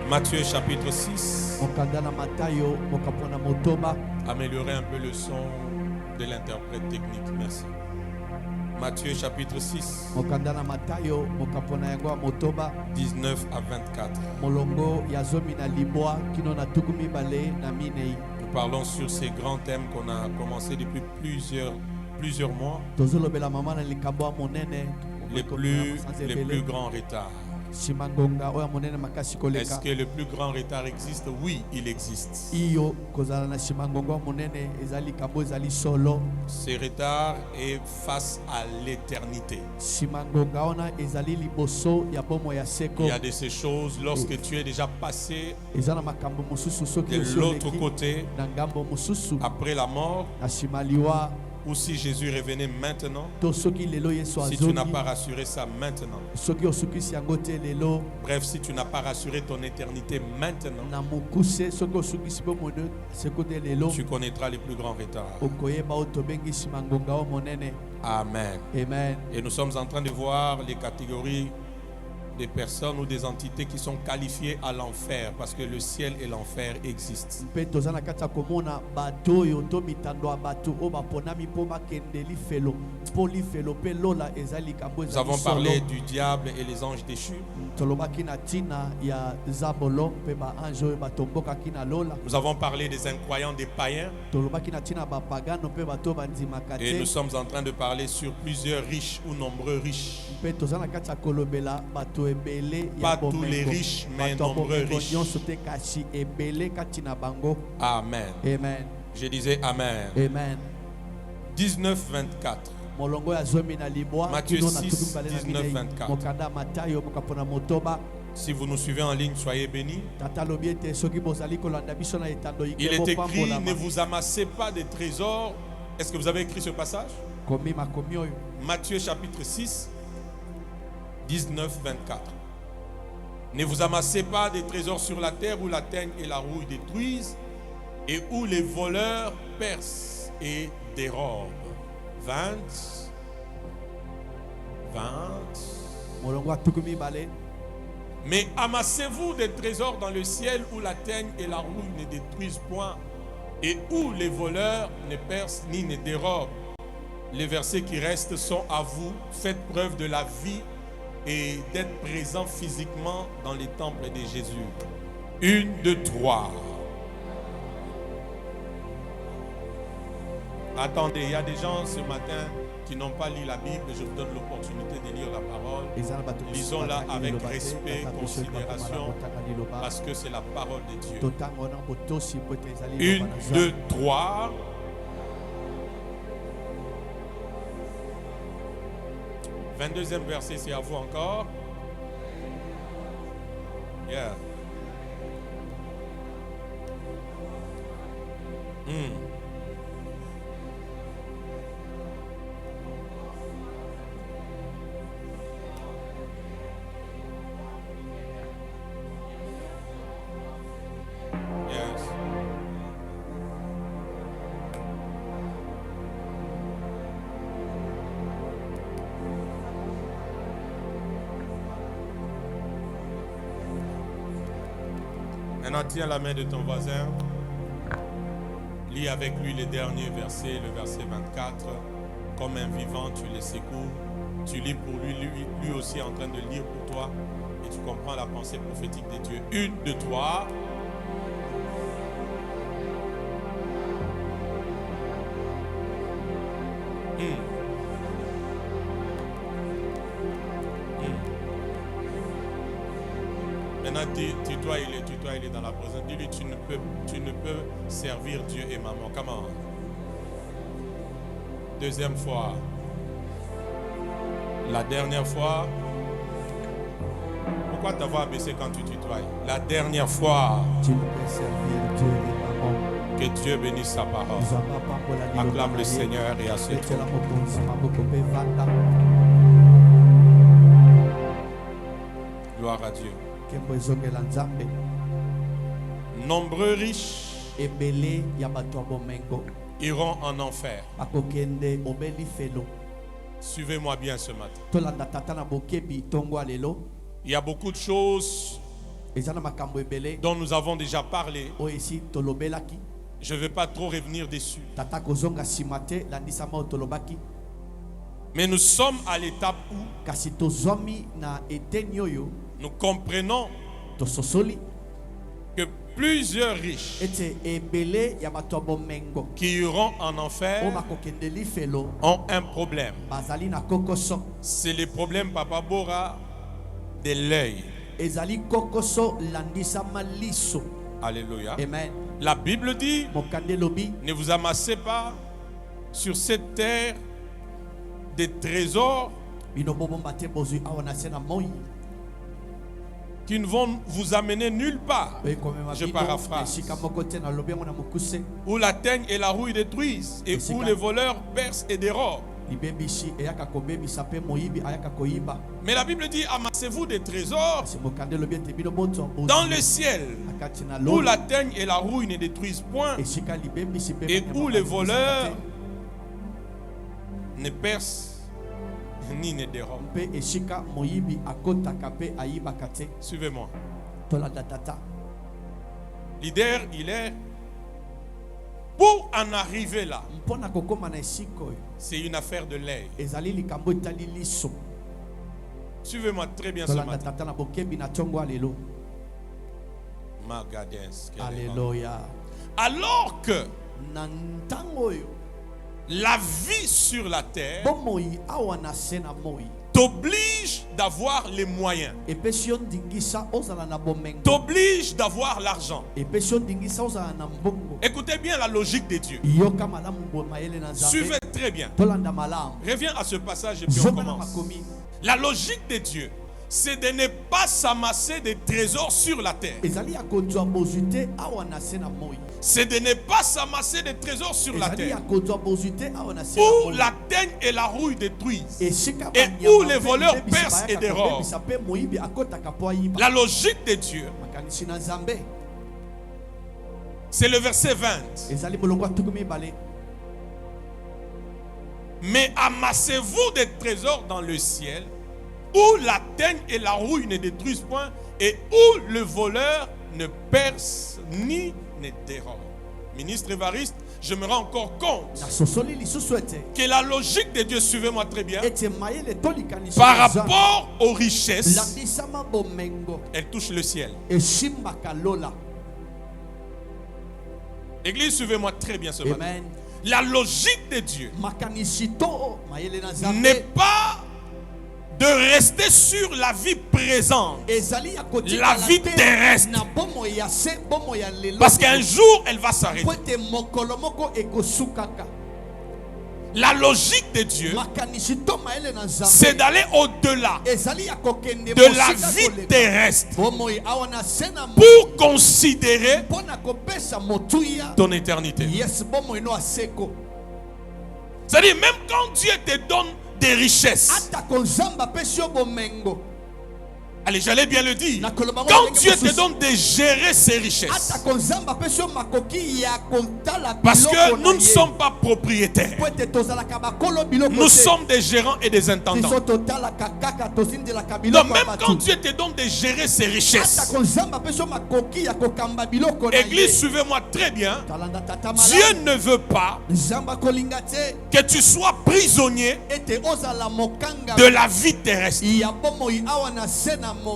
Matthieu chapitre 6. Améliorer un peu le son de l'interprète technique. Merci. Matthieu chapitre 6. 19 à 24. Nous parlons sur ces grands thèmes qu'on a commencé depuis plusieurs mois. Les plus grands retards. Est-ce que le plus grand retard existe? Oui, il existe. Ce retard est face à l'éternité. Il y a de ces choses lorsque tu es déjà passé de l'autre côté, après la mort, ou si Jésus revenait maintenant, si tu n'as pas rassuré ça maintenant, bref, si tu n'as pas rassuré ton éternité maintenant, tu connaîtras les plus grands retards. Amen. Amen. Et nous sommes en train de voir les catégories des personnes ou des entités qui sont qualifiées à l'enfer, parce que le ciel et l'enfer existent. Nous avons parlé du diable et les anges déchus. Nous avons parlé des incroyants, des païens. Et nous sommes en train de parler sur plusieurs riches ou nombreux riches. Pas tous les riches, mais nombreux riches. Amen. Amen. Je disais Amen. Amen. 19-24. Matthieu 6, 19-24. Si vous nous suivez en ligne, soyez bénis. Il est écrit, ne vous amassez pas de trésors. Est-ce que vous avez écrit ce passage? Matthieu chapitre 6, 19-24. Ne vous amassez pas des trésors sur la terre où la teigne et la rouille détruisent et où les voleurs percent et dérobent. 20. Mais amassez-vous des trésors dans le ciel où la teigne et la rouille ne détruisent point et où les voleurs ne percent ni ne dérobent. Les versets qui restent sont à vous. Faites preuve de la vie et d'être présent physiquement dans les temples de Jésus. 1, 2, 3. Attendez, il y a des gens ce matin qui n'ont pas lu la Bible. Je vous donne l'opportunité de lire la parole. Lisons-la avec respect, considération, parce que c'est la parole de Dieu. 1, 2, 3. « 22e verset, c'est à vous encore. Yeah. Yes. Maintenant, tiens la main de ton voisin. Lis avec lui le dernier verset, le verset 24. Comme un vivant, tu le secoues. Tu lis pour lui, lui aussi en train de lire pour toi. Et tu comprends la pensée prophétique de Dieu. 1, 2, 3. Maintenant, tutoie, il est dans la présence. Dis-lui, tu ne peux servir Dieu et maman. Comment? Deuxième fois. La dernière fois. Pourquoi ta voix a baissé quand tu tutoies? La dernière fois. Tu ne peux servir Dieu et maman. Que Dieu bénisse sa parole. Acclame le Seigneur et assieds-toi. Gloire à Dieu. Nombreux riches iront en enfer. Suivez-moi bien ce matin. Il y a beaucoup de choses dont nous avons déjà parlé. Je ne vais pas trop revenir dessus. Mais nous sommes à l'étape où nous comprenons que plusieurs riches qui iront en enfer ont un problème. C'est le problème, Papa Bora, de l'œil. Alléluia. Amen. La Bible dit: ne vous amassez pas sur cette terre des trésors qui ne vont vous amener nulle part. Je paraphrase. Où la teigne et la rouille détruisent, et où les voleurs percent et dérobent. Mais la Bible dit: amassez-vous des trésors dans le ciel, où la teigne et la rouille ne détruisent point, et où les voleurs ne percent ni ne dérobent. Suivez-moi. Leader, il est pour en arriver là. C'est une affaire de l'œil. Suivez-moi très bien ce matin. Alléluia. Alors que la vie sur la terre t'oblige d'avoir les moyens, t'oblige d'avoir l'argent. Écoutez bien la logique de Dieu. Suivez très bien. Reviens à ce passage et puis on commence. La logique de Dieu, c'est de ne pas s'amasser des trésors sur la terre. C'est de ne pas s'amasser des trésors sur la terre, où la teigne et la rouille détruisent, et où les voleurs percent et dérobent. La logique de Dieu, c'est le verset 20. Mais amassez-vous des trésors dans le ciel, où la teigne et la rouille ne détruisent point, et où le voleur ne perce ni ne dérobe. Ministre Évariste, je me rends encore compte que la logique de Dieu, suivez-moi très bien, par rapport aux richesses, elle touche le ciel. Église, suivez-moi très bien ce matin. La logique de Dieu n'est pas de rester sur la vie présente, la vie terrestre, parce qu'un jour elle va s'arrêter. La logique de Dieu, c'est d'aller au-delà de la vie terrestre pour considérer ton éternité. C'est-à-dire, même quand Dieu te donne des richesses, allez, j'allais bien le dire, quand Dieu te donne de gérer ses richesses, parce que nous ne sommes pas propriétaires, nous sommes des gérants et des intendants. Donc même quand Dieu te donne de gérer ses richesses, Église, suivez-moi très bien, Dieu ne veut pas que tu sois prisonnier de la vie terrestre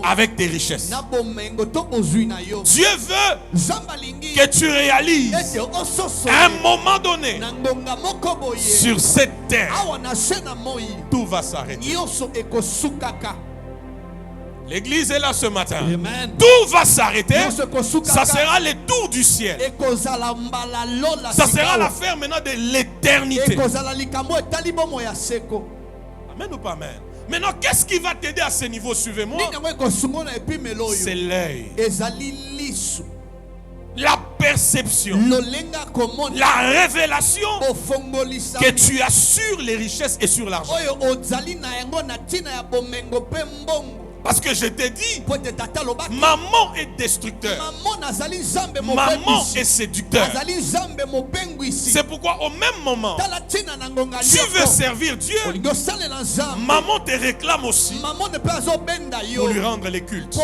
avec tes richesses. Dieu veut que tu réalises à un moment donné, sur cette terre, tout va s'arrêter. L'église est là ce matin. Amen. Tout va s'arrêter. Ça sera le tour du ciel. Ça sera l'affaire maintenant de l'éternité. Amen ou pas amen? Maintenant, qu'est-ce qui va t'aider à ce niveau? Suivez-moi. C'est l'œil. La perception, la révélation que tu as sur les richesses et sur l'argent. Parce que je t'ai dit, maman est destructeur. Maman est séducteur. C'est pourquoi au même moment, tu veux servir Dieu. Maman te réclame aussi pour lui rendre les cultes.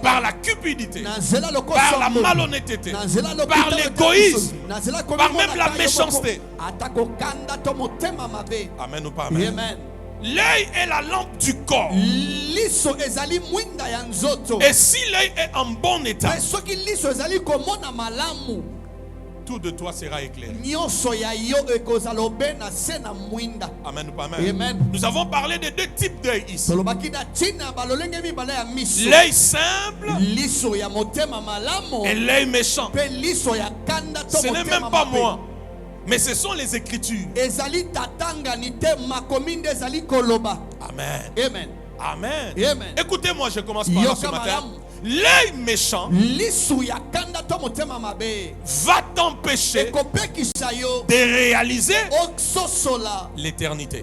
Par la cupidité, par la malhonnêteté, par l'égoïsme, par même la méchanceté. Amen ou pas amen? Amen. L'œil est la lampe du corps. Et si l'œil est en bon état, tout de toi sera éclairé. Amen ou pas amen? Amen. Nous avons parlé de deux types d'œil ici. L'œil simple et l'œil méchant. Ce n'est même pas moi, mais ce sont les Écritures. Amen. Amen. Amen. Amen. Écoutez-moi, je commence par là ce matin. L'œil méchant va t'empêcher de réaliser l'éternité.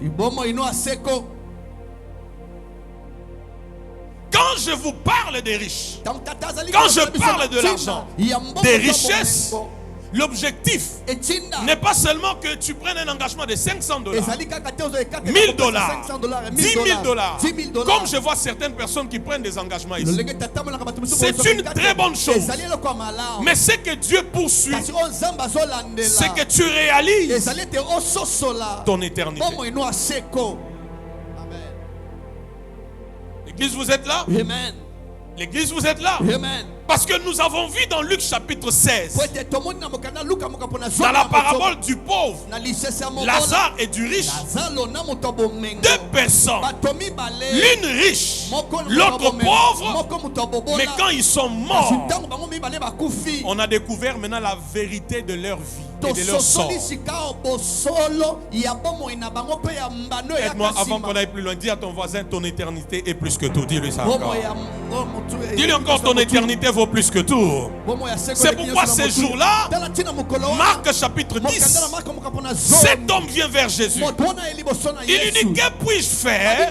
Quand je vous parle des riches, quand je parle de l'argent, des richesses, l'objectif n'est pas seulement que tu prennes un engagement de $500, $1,000, $10,000. Comme je vois certaines personnes qui prennent des engagements ici. C'est une très bonne chose. Mais ce que Dieu poursuit, c'est que tu réalises ton éternité. L'église, vous êtes là? Amen. L'église, vous êtes là? Amen. Parce que nous avons vu dans Luc chapitre 16, dans la parabole du pauvre, Lazare et du riche, deux personnes, l'une riche, l'autre pauvre, mais quand ils sont morts, on a découvert maintenant la vérité de leur vie et de leur sort. Aide-moi avant qu'on aille plus loin. Dis à ton voisin, ton éternité est plus que tout. Dis-lui ça encore. Dis-lui encore, ton éternité vaut plus que tout. C'est pourquoi ces jours-là, Marc chapitre 10, cet homme vient vers Jésus. Il lui dit, que puis-je faire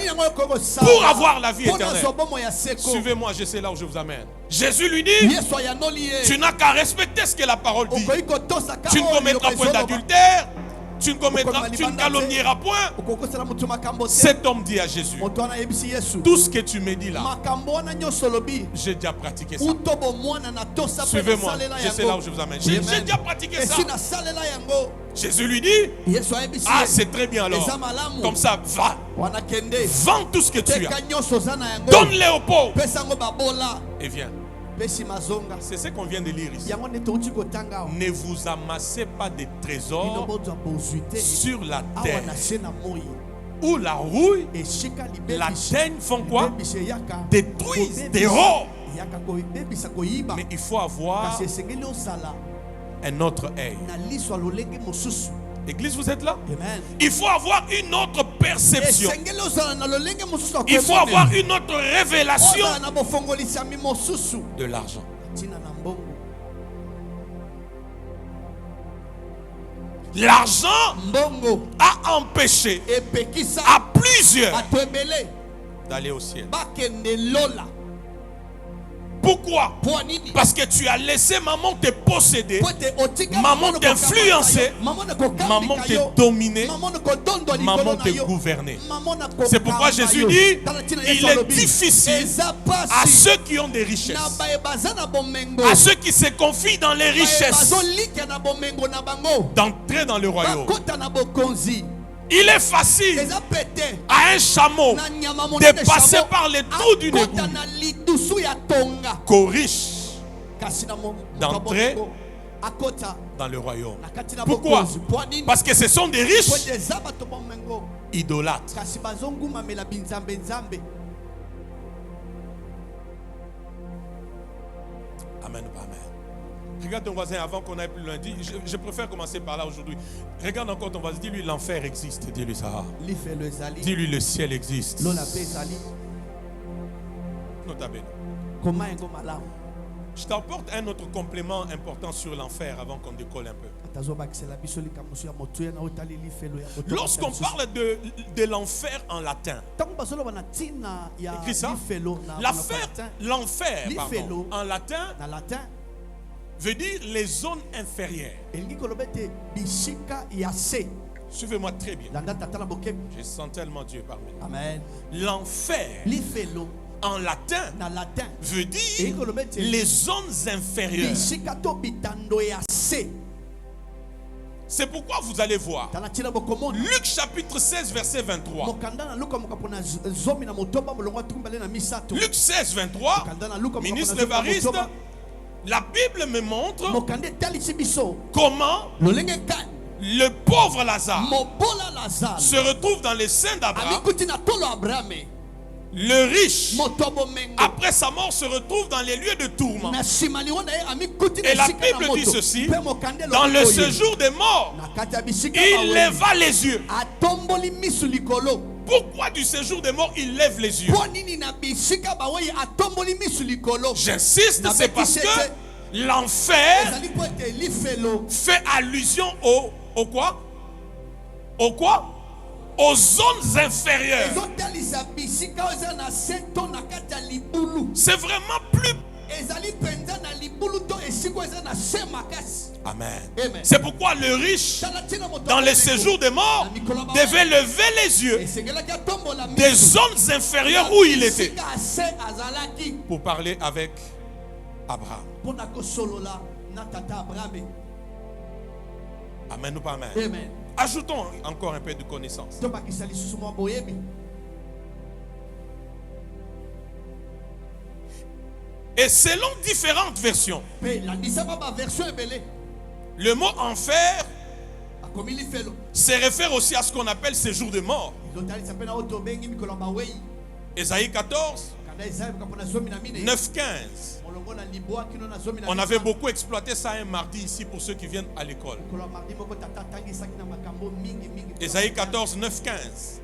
pour avoir la vie éternelle? Suivez-moi, je sais là où je vous amène. Jésus lui dit, tu n'as qu'à respecter ce que la parole dit. Tu ne commettras point d'adultère, tu ne calomnieras point. Cet homme dit à Jésus, tout ce que tu me dis là, j'ai déjà pratiqué ça. Suivez-moi, je sais là où je vous amène. J'ai déjà pratiqué ça. Jésus lui dit, ah, c'est très bien alors. Comme ça, va. Vends tout ce que tu as. Donne-les aux pauvres. Et viens. C'est ce qu'on vient de lire ici. Ne vous amassez pas des trésors sur la terre, où la rouille, la teigne font quoi? Détruisent, dérobent. Mais il faut avoir un autre œil. Église, vous êtes là? Amen. Il faut avoir une autre perception. Il faut avoir une autre révélation de l'argent. L'argent a empêché à plusieurs d'aller au ciel. Pourquoi? Parce que tu as laissé maman te posséder, maman t'influencer, maman te dominer, maman te gouverner. C'est pourquoi Jésus dit, il est difficile à ceux qui ont des richesses, à ceux qui se confient dans les richesses, d'entrer dans le royaume. Il est facile à un chameau de passer par les trous d'une égout qu'au riche d'entrer dans le royaume. Pourquoi? Parce que ce sont des riches idolâtres. Amen ou pas amen? Regarde ton voisin avant qu'on aille plus loin. Je préfère commencer par là aujourd'hui. Regarde encore ton voisin. Dis-lui l'enfer existe. Dis-lui ça. Dis-lui le ciel existe. Nota bene. Je t'apporte un autre complément important sur l'enfer avant qu'on décolle un peu. Lorsqu'on parle de l'enfer en latin, écrit ça, l'enfer en latin veut dire les zones inférieures. Suivez-moi très bien. Je sens tellement Dieu parmi nous. Amen. L'enfer en latin veut dire les zones inférieures. C'est pourquoi vous allez voir Luc chapitre 16 verset 23. Luc 16 23, ministre Lévariste, la Bible me montre comment le pauvre Lazare se retrouve dans les seins d'Abraham. Le riche, après sa mort, se retrouve dans les lieux de tourment. Et la Bible dit ceci: dans le séjour des morts, il leva les yeux. Pourquoi du séjour des morts il lève les yeux? J'insiste, c'est parce que l'enfer fait allusion au quoi? Au quoi? Aux zones inférieures. C'est vraiment plus. Amen. C'est pourquoi le riche, dans les séjours des morts, devait lever les yeux des zones inférieures où il était pour parler avec Abraham. Amen ou pas amen? Amen. Ajoutons encore un peu de connaissance. Et selon différentes versions, le mot enfer se réfère aussi à ce qu'on appelle séjour de mort. Ésaïe 14, 9-15. On avait beaucoup exploité ça un mardi ici pour ceux qui viennent à l'école. Ésaïe 14, 9-15.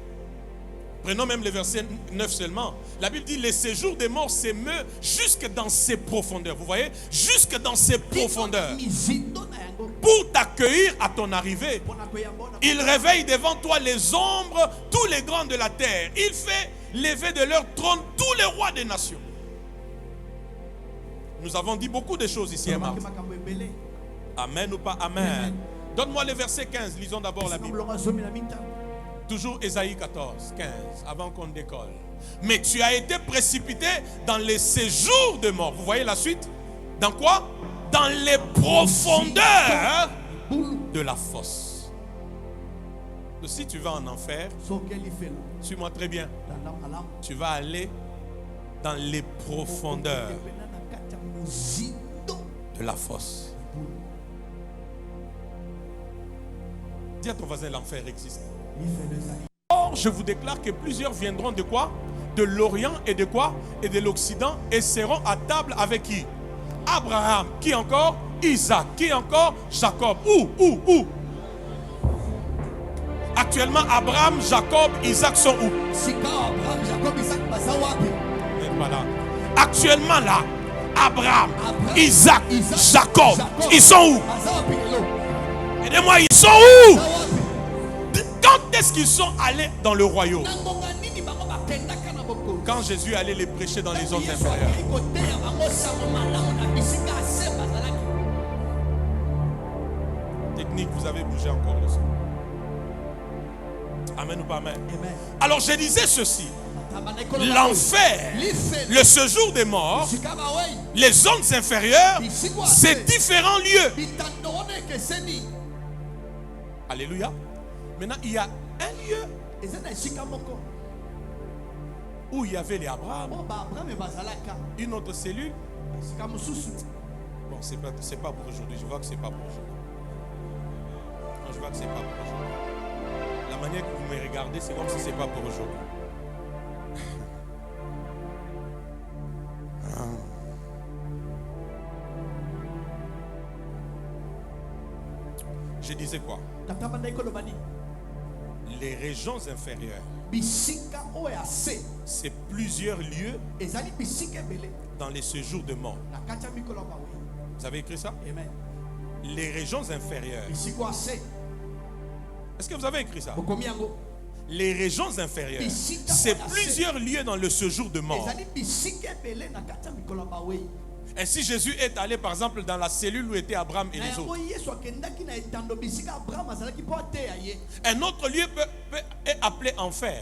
Prenons même le verset 9 seulement. La Bible dit: les séjours des morts s'émeut jusque dans ses profondeurs. Vous voyez, jusque dans ses profondeurs. Pour t'accueillir à ton arrivée, il réveille devant toi les ombres, tous les grands de la terre. Il fait lever de leur trône tous les rois des nations. Nous avons dit beaucoup de choses ici. Amen ou pas amen? Donne-moi le verset 15. Lisons d'abord la Bible. Toujours Ésaïe 14, 15, avant qu'on décolle. Mais tu as été précipité dans les séjours de mort. Vous voyez la suite? Dans quoi? Dans les profondeurs de la fosse. Donc, si tu vas en enfer, suis-moi très bien, tu vas aller dans les profondeurs de la fosse. Dis à ton voisin: l'enfer existe. Or, je vous déclare que plusieurs viendront de quoi? De l'Orient et de quoi? Et de l'Occident, et seront à table avec qui? Abraham. Qui encore? Isaac. Qui encore? Jacob. Où? Actuellement, Abraham, Jacob, Isaac sont où? Voilà. Actuellement là, Abraham, Isaac, Jacob, ils sont où? Aidez-moi, ils sont où? Quand est-ce qu'ils sont allés dans le royaume? Quand Jésus allait les prêcher dans les zones inférieures. Technique, vous avez bougé encore le son. Amen ou pas amen? Alors je disais ceci: l'enfer, le séjour des morts, les zones inférieures, c'est différents lieux. Alléluia. Maintenant, il y a un lieu où il y avait les Abraham, une autre cellule. Bon, c'est pas pour aujourd'hui. Je vois que c'est pas pour aujourd'hui. Non, je vois que c'est pas pour aujourd'hui. La manière que vous me regardez, c'est comme si c'est pas pour aujourd'hui. Je disais quoi? Les régions inférieures, c'est plusieurs lieux dans les séjours de mort. Vous avez écrit ça? Amen. Les régions inférieures. Est-ce que vous avez écrit ça? Les régions inférieures, c'est plusieurs lieux dans le séjour de mort. Ainsi, Jésus est allé par exemple dans la cellule où étaient Abraham et les autres. Un autre lieu est appelé enfer.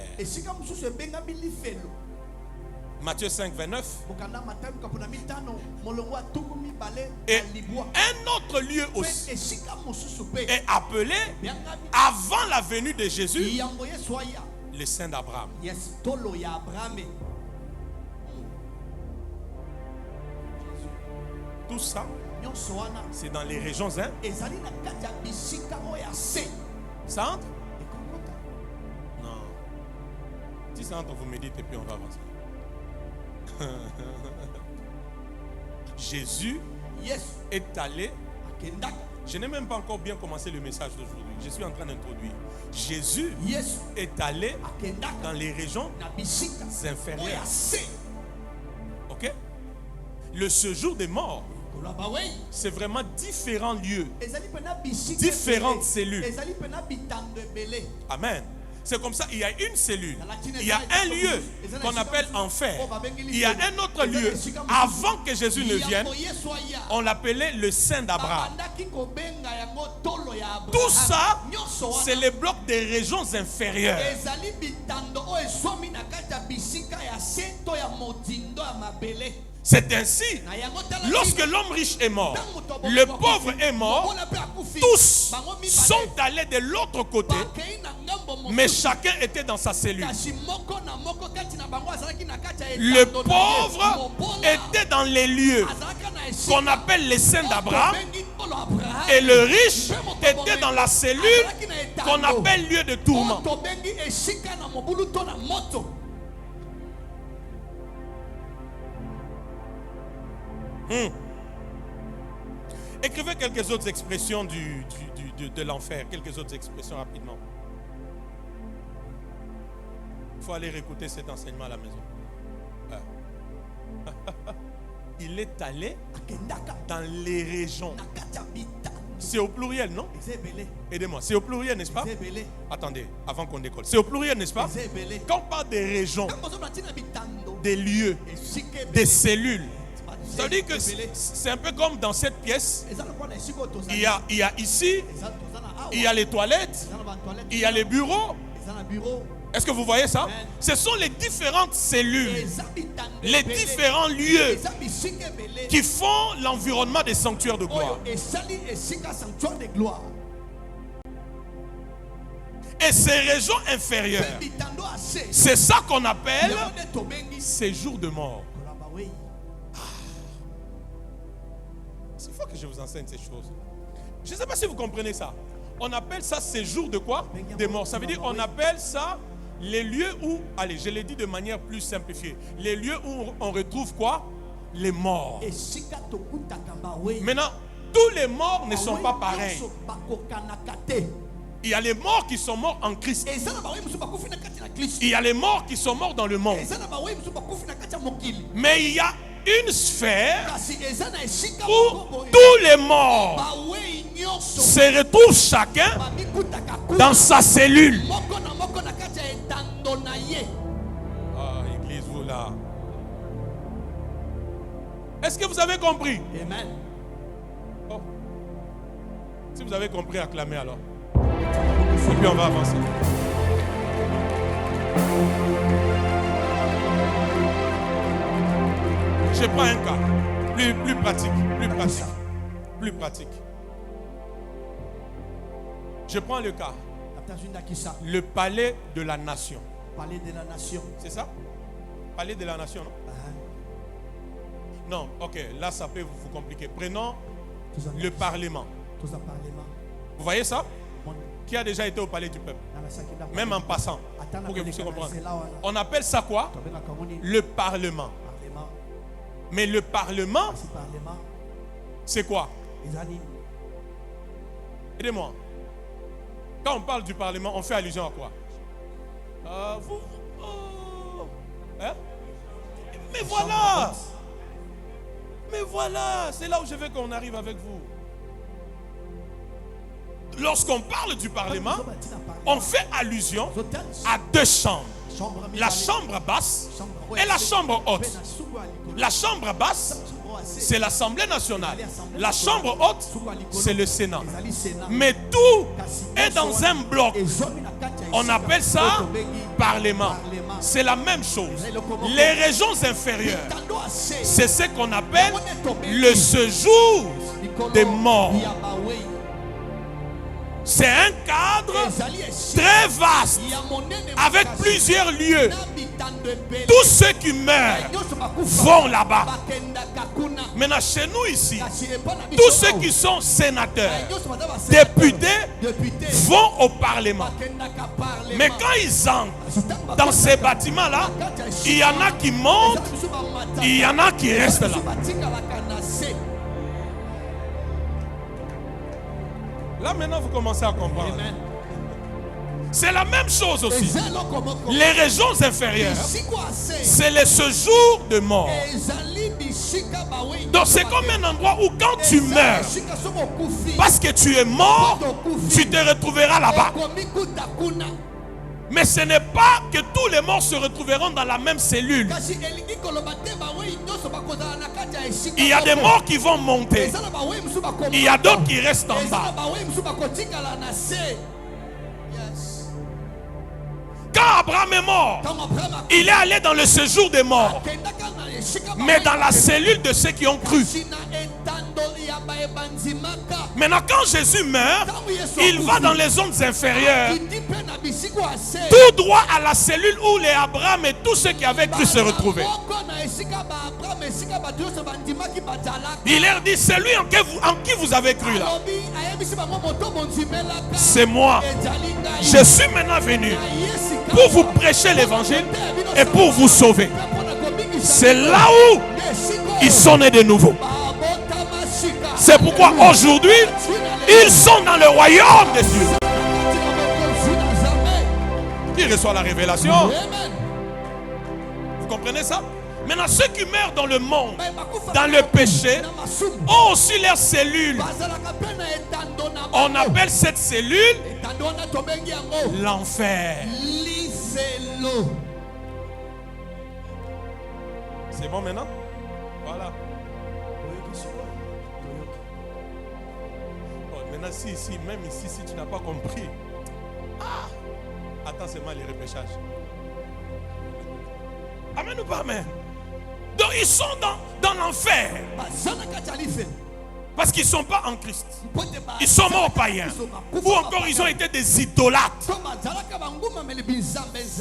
Matthieu 5, 29. Et un autre lieu aussi est appelé, avant la venue de Jésus, le sein d'Abraham. Tout ça, c'est dans les régions centre. Non. Si ça entre, vous méditez et puis on va avancer. Jésus est allé. Je n'ai même pas encore bien commencé le message d'aujourd'hui. Je suis en train d'introduire. Jésus est allé dans les régions inférieures. Ok? Le séjour des morts, c'est vraiment différents lieux, différentes cellules. Amen. C'est comme ça, il y a une cellule, il y a un lieu qu'on appelle enfer, il y a un autre lieu, avant que Jésus ne vienne, on l'appelait le sein d'Abraham. Tout ça, c'est les blocs des régions inférieures. C'est ainsi, lorsque l'homme riche est mort, le pauvre est mort, tous sont allés de l'autre côté, mais chacun était dans sa cellule. Le pauvre était dans les lieux qu'on appelle les saints d'Abraham, et le riche était dans la cellule qu'on appelle lieu de tourment. Écrivez quelques autres expressions de l'enfer, quelques autres expressions rapidement. Il faut aller réécouter cet enseignement à la maison. Il est allé dans les régions. C'est au pluriel, non? Aidez-moi. C'est au pluriel, n'est-ce pas? Attendez, avant qu'on décolle. C'est au pluriel, n'est-ce pas? Quand on parle des régions, des lieux, des cellules, ça veut dire que c'est un peu comme dans cette pièce. Il y a ici, il y a les toilettes, il y a les bureaux. Est-ce que vous voyez ça? Ce sont les différentes cellules, les différents lieux qui font l'environnement des sanctuaires de gloire. Et ces régions inférieures, c'est ça qu'on appelle séjour de mort. Il faut que je vous enseigne ces choses. Je ne sais pas si vous comprenez ça. On appelle ça séjour de quoi? Des morts. Ça veut dire on appelle ça les lieux où, allez, je l'ai dit de manière plus simplifiée, les lieux où on retrouve quoi? Les morts. Maintenant, tous les morts ne sont pas pareils. Il y a les morts qui sont morts en Christ. Il y a les morts qui sont morts dans le monde. Mais il y a une sphère où tous les morts se retrouvent chacun dans sa cellule. Ah, église, vous là. Est-ce que vous avez compris? Amen. Oh. Si vous avez compris, acclamez alors. Et puis on va avancer. Je prends un cas plus pratique. Je prends le cas. Le palais de la nation. Palais de la nation. C'est ça? Palais de la nation, non? Non, ok, là ça peut vous compliquer. Prenons le Parlement. Vous voyez ça? Qui a déjà été au palais du peuple? Même en passant, pour que vous puissiez comprendre. On appelle ça quoi? Le Parlement. Mais le Parlement, c'est quoi? Aidez-moi. Quand on parle du Parlement, on fait allusion à quoi? Hein? Mais voilà. Mais voilà, c'est là où je veux qu'on arrive avec vous. Lorsqu'on parle du Parlement, on fait allusion à deux chambres. La chambre basse et la chambre haute. La chambre basse, c'est l'Assemblée nationale. La chambre haute, c'est le Sénat. Mais tout est dans un bloc. On appelle ça Parlement. C'est la même chose. Les régions inférieures, c'est ce qu'on appelle le séjour des morts. C'est un cadre très vaste avec plusieurs lieux. Tous ceux qui meurent vont là-bas. Maintenant, chez nous ici, tous ceux qui sont sénateurs, députés, vont au Parlement. Mais quand ils entrent dans ces bâtiments-là, il y en a qui montent, il y en a qui restent là. Là maintenant vous commencez à comprendre. C'est la même chose aussi. Les régions inférieures, c'est le séjour de mort. Donc c'est comme un endroit où quand tu meurs, parce que tu es mort, tu te retrouveras là-bas. Mais ce n'est pas que tous les morts se retrouveront dans la même cellule. Il y a des morts qui vont monter. Il y a d'autres qui restent en bas. Quand Abraham est mort, il est allé dans le séjour des morts. Mais dans la cellule de ceux qui ont cru. Maintenant, quand Jésus meurt, il va dans les zones inférieures, tout droit à la cellule où les Abraham et tous ceux qui avaient cru se retrouvaient. Il leur dit, celui en qui vous avez cru là, c'est moi. Je suis maintenant venu pour vous prêcher l'évangile et pour vous sauver. C'est là où ils sont nés de nouveau. C'est pourquoi aujourd'hui, ils sont dans le royaume des cieux. Qui reçoit la révélation? Vous comprenez ça? Maintenant, ceux qui meurent dans le monde, dans le péché, ont aussi leurs cellules. On appelle cette cellule l'enfer. C'est bon maintenant? Voilà. Maintenant, même ici, si tu n'as pas compris, attends seulement les repêchages. Amen ou pas amen? Donc ils sont dans l'enfer. Parce qu'ils ne sont pas en Christ. Ils sont morts païens. Ou encore ils ont été des idolâtres.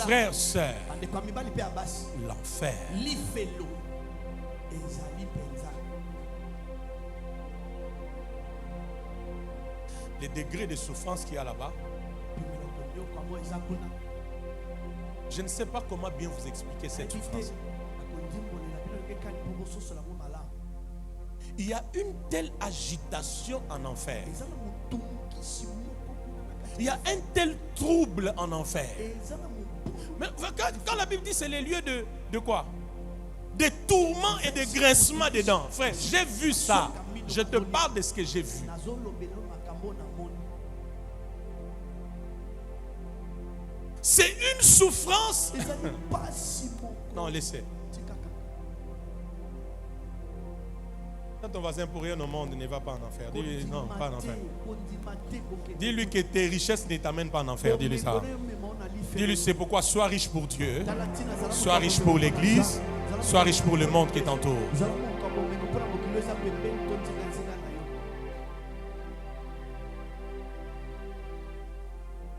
Frères, sœurs, l'enfer. Les degrés de souffrance qu'il y a là-bas, je ne sais pas comment bien vous expliquer cette souffrance. Il y a une telle agitation en enfer. Il y a un tel trouble en enfer. Mais quand la Bible dit c'est les lieux de quoi? Des tourments et des grincements des dents. Frère, j'ai vu ça. Je te parle de ce que j'ai vu. C'est une souffrance. Non, laissez. Quand ton voisin pour rien au monde ne va pas en enfer, dis-lui non, pas en enfer. Dis-lui que tes richesses ne t'amènent pas en enfer. Dis-lui ça. Dis-lui c'est pourquoi sois riche pour Dieu, sois riche pour l'église, sois riche pour le monde qui t'entoure.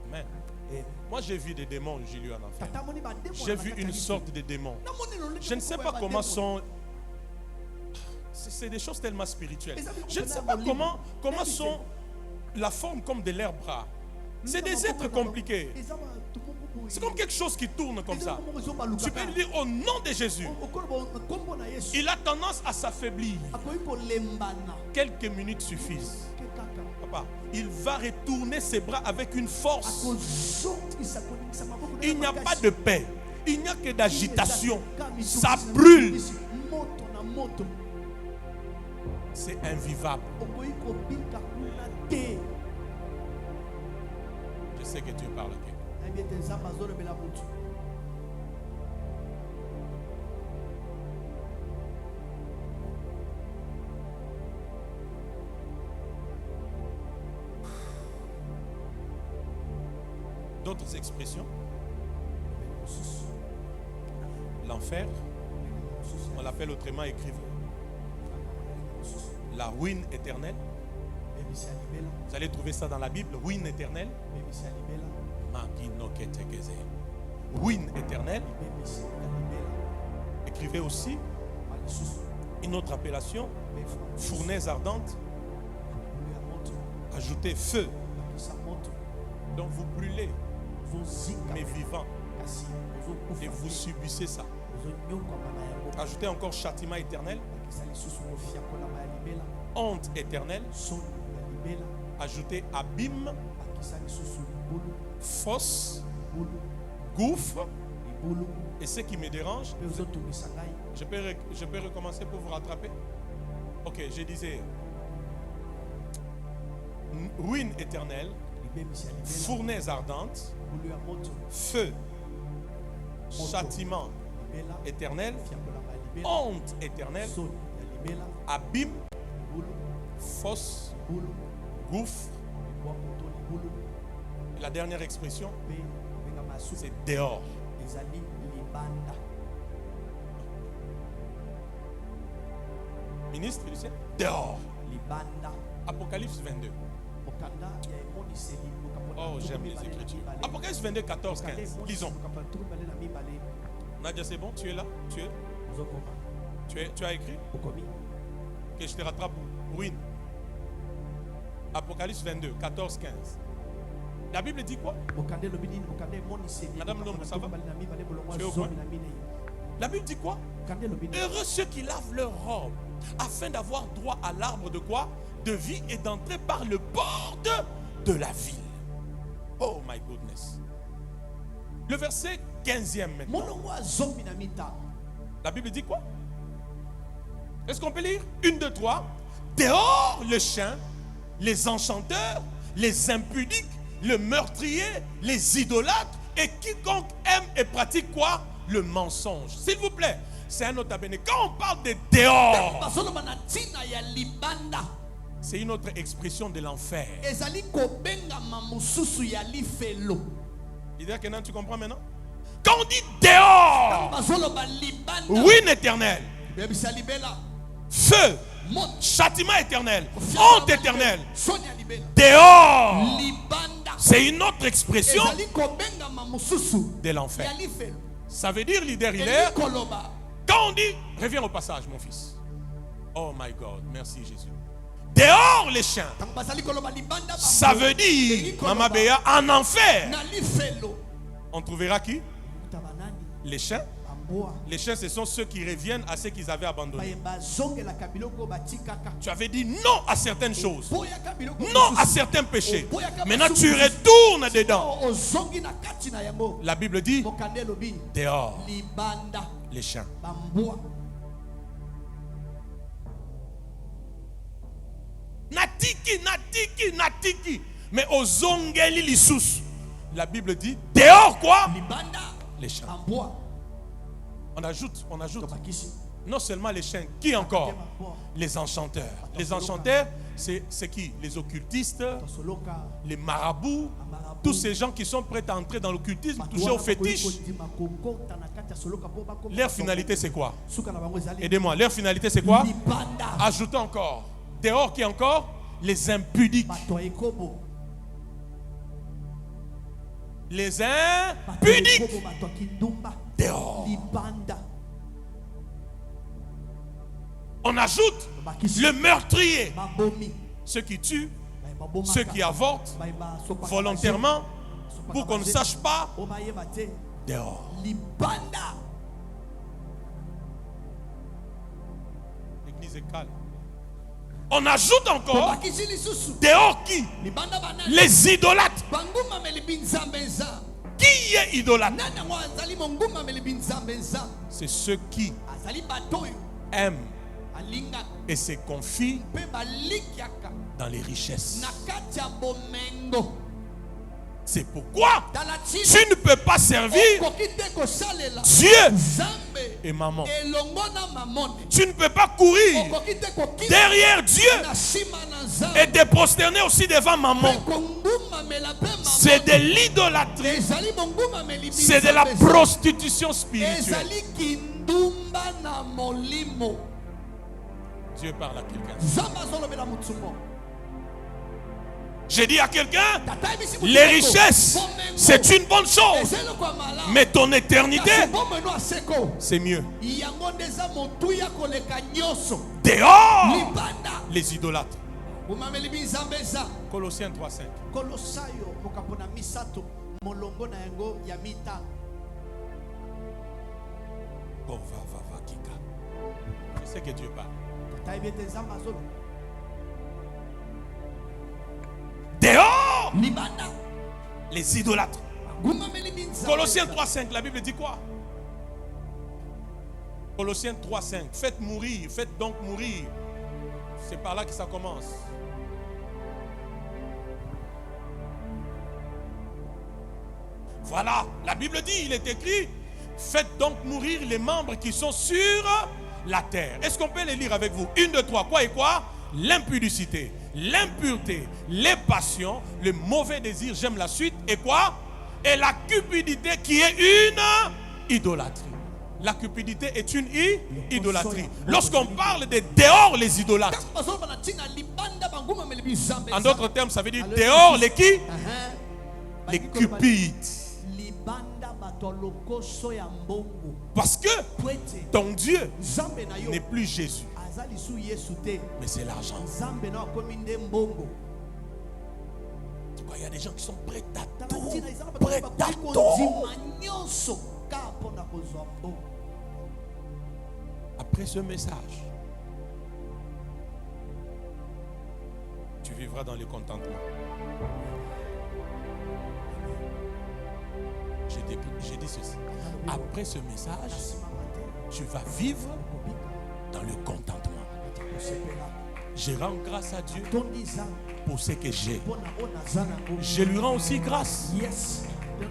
Amen. Moi j'ai vu des démons, j'ai lu en enfer. J'ai vu une sorte de démon. Je ne sais pas comment sont. C'est des choses tellement spirituelles. Je ne sais pas comment sont la forme comme de leurs bras. C'est des êtres compliqués. C'est comme quelque chose qui tourne comme ça. Tu peux lui dire au nom de Jésus. Il a tendance à s'affaiblir. Quelques minutes suffisent. pas. Il va retourner ses bras avec une force. Il n'y a pas de paix. Il n'y a que d'agitation. Ça brûle. C'est invivable. Je sais que tu parles à quelqu'un. D'autres expressions. L'enfer, on l'appelle autrement écrivain. La ruine éternelle. Vous allez trouver ça dans la Bible. Ruine éternelle. Ruine éternelle. Écrivez aussi une autre appellation. Fournaise ardente. Ajoutez feu. Donc vous brûlez, mais vivant. Et vous subissez ça. Ajoutez encore châtiment éternel. Honte éternelle. Ajoutez abîme. Fosse. Gouffre. Et ce qui me dérange, je peux recommencer pour vous rattraper. Ok, je disais ruine éternelle, fournaise ardente, feu, châtiment éternel, honte éternelle, abîme, fosse, gouffre. Et la dernière expression, c'est dehors. Ministre, il sait, dehors. Apocalypse 22. Oh, j'aime les Écritures. Apocalypse 22, 14, 15. Lisons. Nadia, c'est bon? Tu es là? Tu as écrit? Que je te rattrape. Ruine. Apocalypse 22, 14, 15. La Bible dit quoi? Madame Lombo, ça va? Tu es au point? La Bible dit quoi? Heureux ceux qui lavent leurs robes afin d'avoir droit à l'arbre de quoi? De vie et d'entrer par le port de la ville. Oh my goodness. Le verset 15e maintenant. La Bible dit quoi? Est-ce qu'on peut lire? 1, 2, 3. Dehors le chien, les enchanteurs, les impudiques, le meurtrier, les idolâtres et quiconque aime et pratique quoi? Le mensonge. S'il vous plaît, c'est un autre abéné. Quand on parle de dehors, c'est une autre expression de l'enfer. Leader Kenan, tu comprends maintenant? Quand on dit dehors, ruine éternelle, feu, châtiment éternel, honte éternelle, dehors, c'est une autre expression de l'enfer. Ça veut dire, leader Hilaire, quand on dit, reviens au passage mon fils. Oh my God, merci Jésus. Dehors les chiens, ça veut dire, Maman Béa, en enfer. On trouvera qui? Les chiens. Les chiens, ce sont ceux qui reviennent à ce qu'ils avaient abandonné. Tu avais dit non à certaines choses, non à certains péchés. Maintenant tu retournes dedans. La Bible dit dehors les chiens. Natiki. Mais aux ongeli lissus. La Bible dit dehors quoi? Les chiens. On ajoute. Non seulement les chiens, qui encore? Les enchanteurs. Les enchanteurs, c'est qui? Les occultistes, les marabouts, tous ces gens qui sont prêts à entrer dans l'occultisme, toucher aux fétiches. Leur finalité c'est quoi? Aidez-moi, leur finalité c'est quoi? Ajoutons encore. Dehors qui encore? Les impudiques. Les impudiques. Dehors. On ajoute le meurtrier. Ceux qui tuent, ceux qui avortent volontairement pour qu'on ne sache pas. Dehors. L'église est calme. On ajoute encore dehors qui? Les idolâtres. Qui est idolâtre? C'est ceux qui aiment et se confient dans les richesses. C'est pourquoi tu ne peux pas servir Dieu et maman. Tu ne peux pas courir derrière Dieu et te prosterner aussi devant maman. C'est de l'idolâtrie. C'est de la prostitution spirituelle. Dieu parle à quelqu'un. J'ai dit à quelqu'un, les richesses, c'est une bonne chose. Mais ton éternité, c'est mieux. Dehors, les idolâtres. Colossiens 3:5. Je sais que Dieu parle. Dehors, les idolâtres. Colossiens 3:5, la Bible dit quoi? Colossiens 3:5, faites mourir, faites donc mourir. C'est par là que ça commence. Voilà, la Bible dit, il est écrit, faites donc mourir les membres qui sont sur la terre. Est-ce qu'on peut les lire avec vous? 1, 2, 3, quoi et quoi? L'impudicité, l'impureté, les passions, le mauvais désir, j'aime la suite, et quoi? Et la cupidité qui est une idolâtrie. La cupidité est une idolâtrie. Lorsqu'on parle de dehors les idolâtres, en d'autres termes, ça veut dire dehors les qui? Les cupides. Parce que ton Dieu n'est plus Jésus, mais c'est l'argent. Il y a des gens qui sont prêts à tout. Prêts à tout. Après ce message, tu vivras dans le contentement. J'ai dit ceci. Après ce message, tu vas vivre dans le contentement. Je rends grâce à Dieu pour ce que j'ai. Je lui rends aussi grâce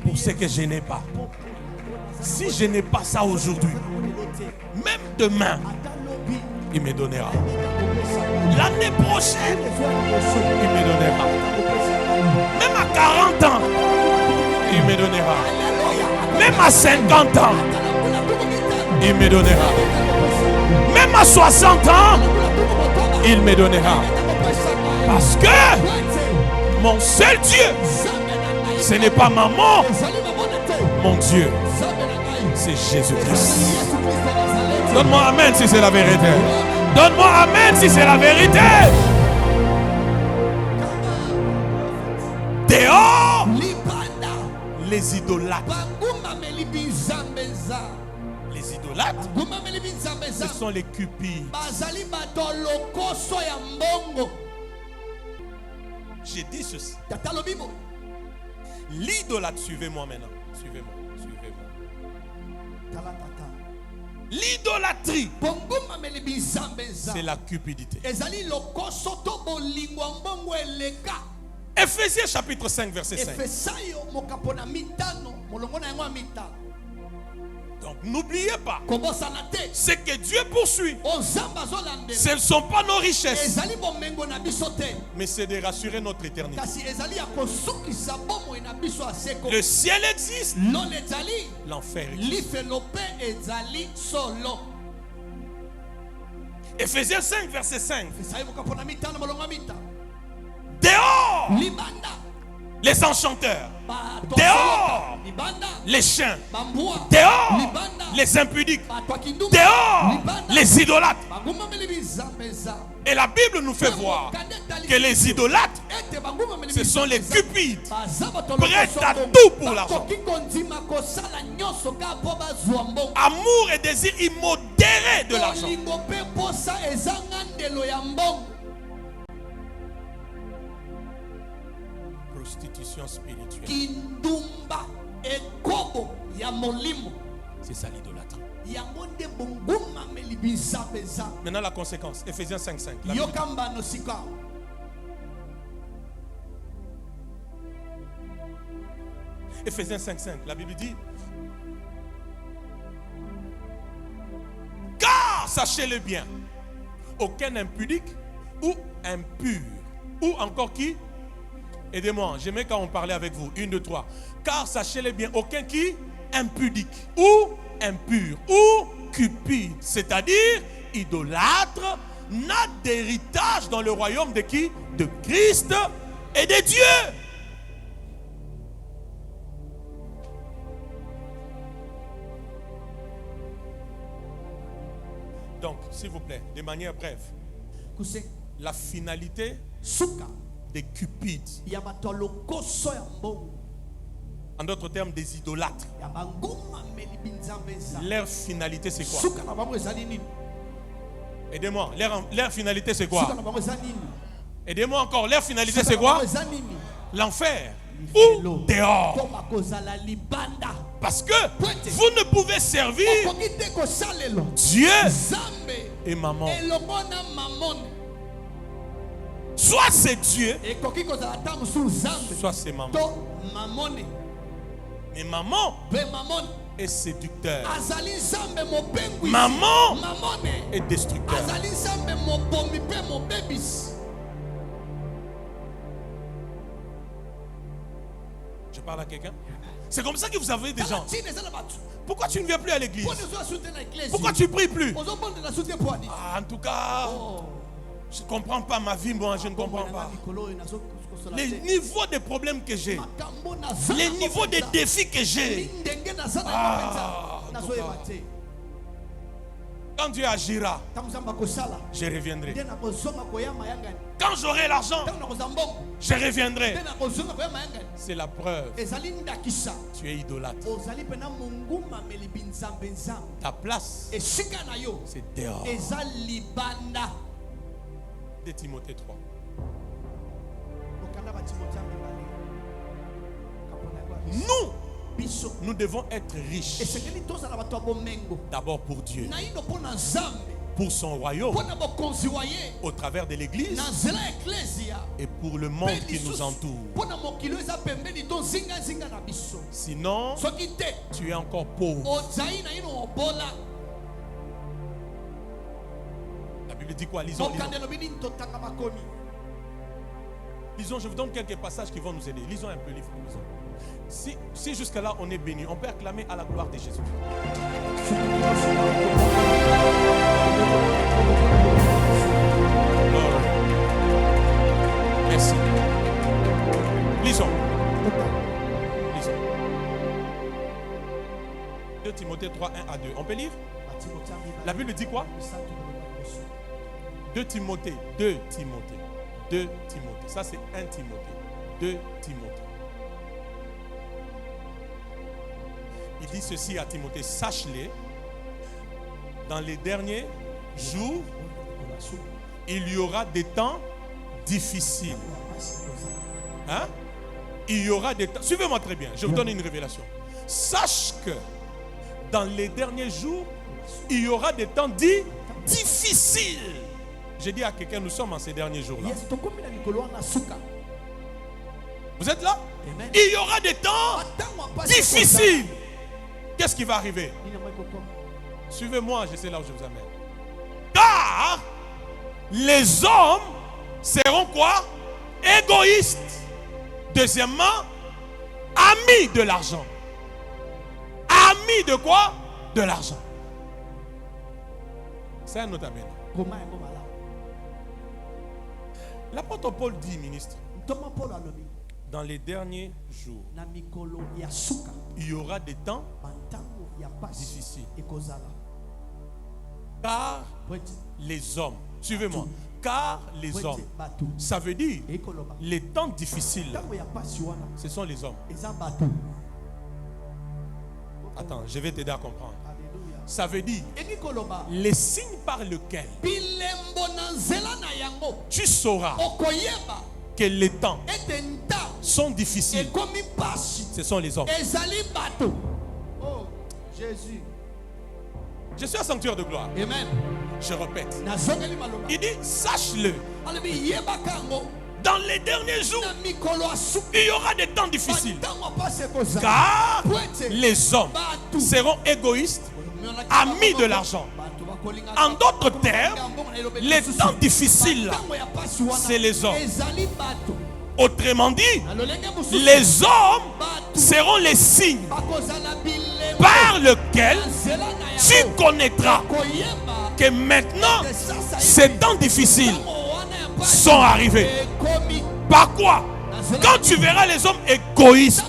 pour ce que je n'ai pas. Si je n'ai pas ça aujourd'hui, même demain, il me donnera. L'année prochaine, il me donnera. Même à 40 ans, il me donnera. Même à 50 ans, il me donnera. Même à 60 ans, il me donnera. Parce que mon seul Dieu, ce n'est pas maman. Mon Dieu, c'est Jésus-Christ. Donne-moi amen si c'est la vérité. Donne-moi amen si c'est la vérité. Dehors, les idolâtres. Les idolâtres, ce sont les cupides. J'ai dit ceci. L'idolâtre, suivez-moi maintenant. Suivez-moi. L'idolâtrie, c'est la cupidité. Ephésiens chapitre 5 verset 5. Donc n'oubliez pas, ce que Dieu poursuit, ce ne sont pas nos richesses, mais c'est de rassurer notre éternité. Le ciel existe, l'enfer existe. Ephésiens 5 verset 5. Dehors, les enchanteurs. Dehors, les chiens. Dehors, les impudiques. Dehors, les idolâtres. Et la Bible nous fait voir que les idolâtres, ce sont les cupides, prêts à tout pour l'argent. Amour et désir immodéré de l'argent. déformation spirituelle. Kindumba ekobo ya molimo. C'est ça l'idolâtrie. Yangonde bonguma melibisa beza. Maintenant la conséquence, Ephésiens 5:5. Yokamba no sika. Ephésiens 5:5, la Bible dit: car sachez-le bien, aucun impudique ou impur, ou encore qui? Aidez-moi, j'aimais quand on parlait avec vous. 1, 2, 3. Car sachez-le bien, aucun qui? Impudique ou impur ou cupide, c'est-à-dire idolâtre, n'a d'héritage dans le royaume de qui? De Christ et de Dieu. Donc, s'il vous plaît, de manière brève, la finalité des cupides, en d'autres termes des idolâtres, leur finalité c'est quoi? Aidez-moi, leur finalité c'est quoi? Aidez-moi encore, leur finalité c'est quoi? L'enfer ou dehors. Parce que vous ne pouvez servir Dieu et maman. Soit c'est Dieu, soit c'est maman. Mais maman est séducteur. Maman est destructeur. Je parle à quelqu'un. C'est comme ça que vous avez des gens. Pourquoi tu ne viens plus à l'église? Pourquoi tu ne pries plus? Ah, en tout cas, je ne comprends pas ma vie, moi, je ne comprends pas. Les niveaux de problèmes que j'ai, les niveaux de défis que j'ai. Quand Dieu agira, je reviendrai. Quand j'aurai l'argent, je reviendrai. C'est la preuve. Tu es idolâtre. Ta place, c'est dehors. 2 Timothée 3. Nous devons être riches. D'abord pour Dieu, pour son royaume, au travers de l'église et pour le monde qui nous entoure. Sinon, tu es encore pauvre. La Bible dit quoi? Lisons. Lisons, je vous donne quelques passages qui vont nous aider. Lisons un peu, lisons. Si jusqu'à là on est béni, on peut acclamer à la gloire de Jésus. Glory. Merci. Lisons. 2 Timothée 3, 1 à 2. On peut lire? La Bible dit quoi? 2 Timothée. Ça c'est 1 Timothée. 2 Timothée. Il dit ceci à Timothée: sache-le, dans les derniers jours, il y aura des temps difficiles. Hein? Il y aura des temps. Suivez-moi très bien, je vous donne une révélation. Sache que dans les derniers jours, il y aura des temps difficiles. J'ai dit à quelqu'un, nous sommes en ces derniers jours-là. Vous êtes là? Amen. Il y aura des temps difficiles. Qu'est-ce qui va arriver? Suivez-moi, je sais là où je vous amène. Car les hommes seront quoi? Égoïstes. Deuxièmement, amis de l'argent. Amis de quoi? De l'argent. C'est un autre amène. L'apôtre Paul dit, ministre, dans les derniers jours, il y aura des temps difficiles. Car les hommes, suivez-moi, car les hommes, ça veut dire les temps difficiles, ce sont les hommes. Attends, je vais t'aider à comprendre. Ça veut dire les signes par lesquels tu sauras que les temps sont difficiles, ce sont les hommes. Oh, Jésus. Je suis un sanctuaire de gloire. Amen. Je répète. Il dit, sache-le. Dans les derniers jours, il y aura des temps difficiles. Car les hommes seront égoïstes, amis de l'argent. En d'autres termes, les temps difficiles, c'est les hommes. Autrement dit, les hommes seront les signes par lesquels tu connaîtras que maintenant ces temps difficiles sont arrivés. Par quoi? Quand tu verras les hommes égoïstes,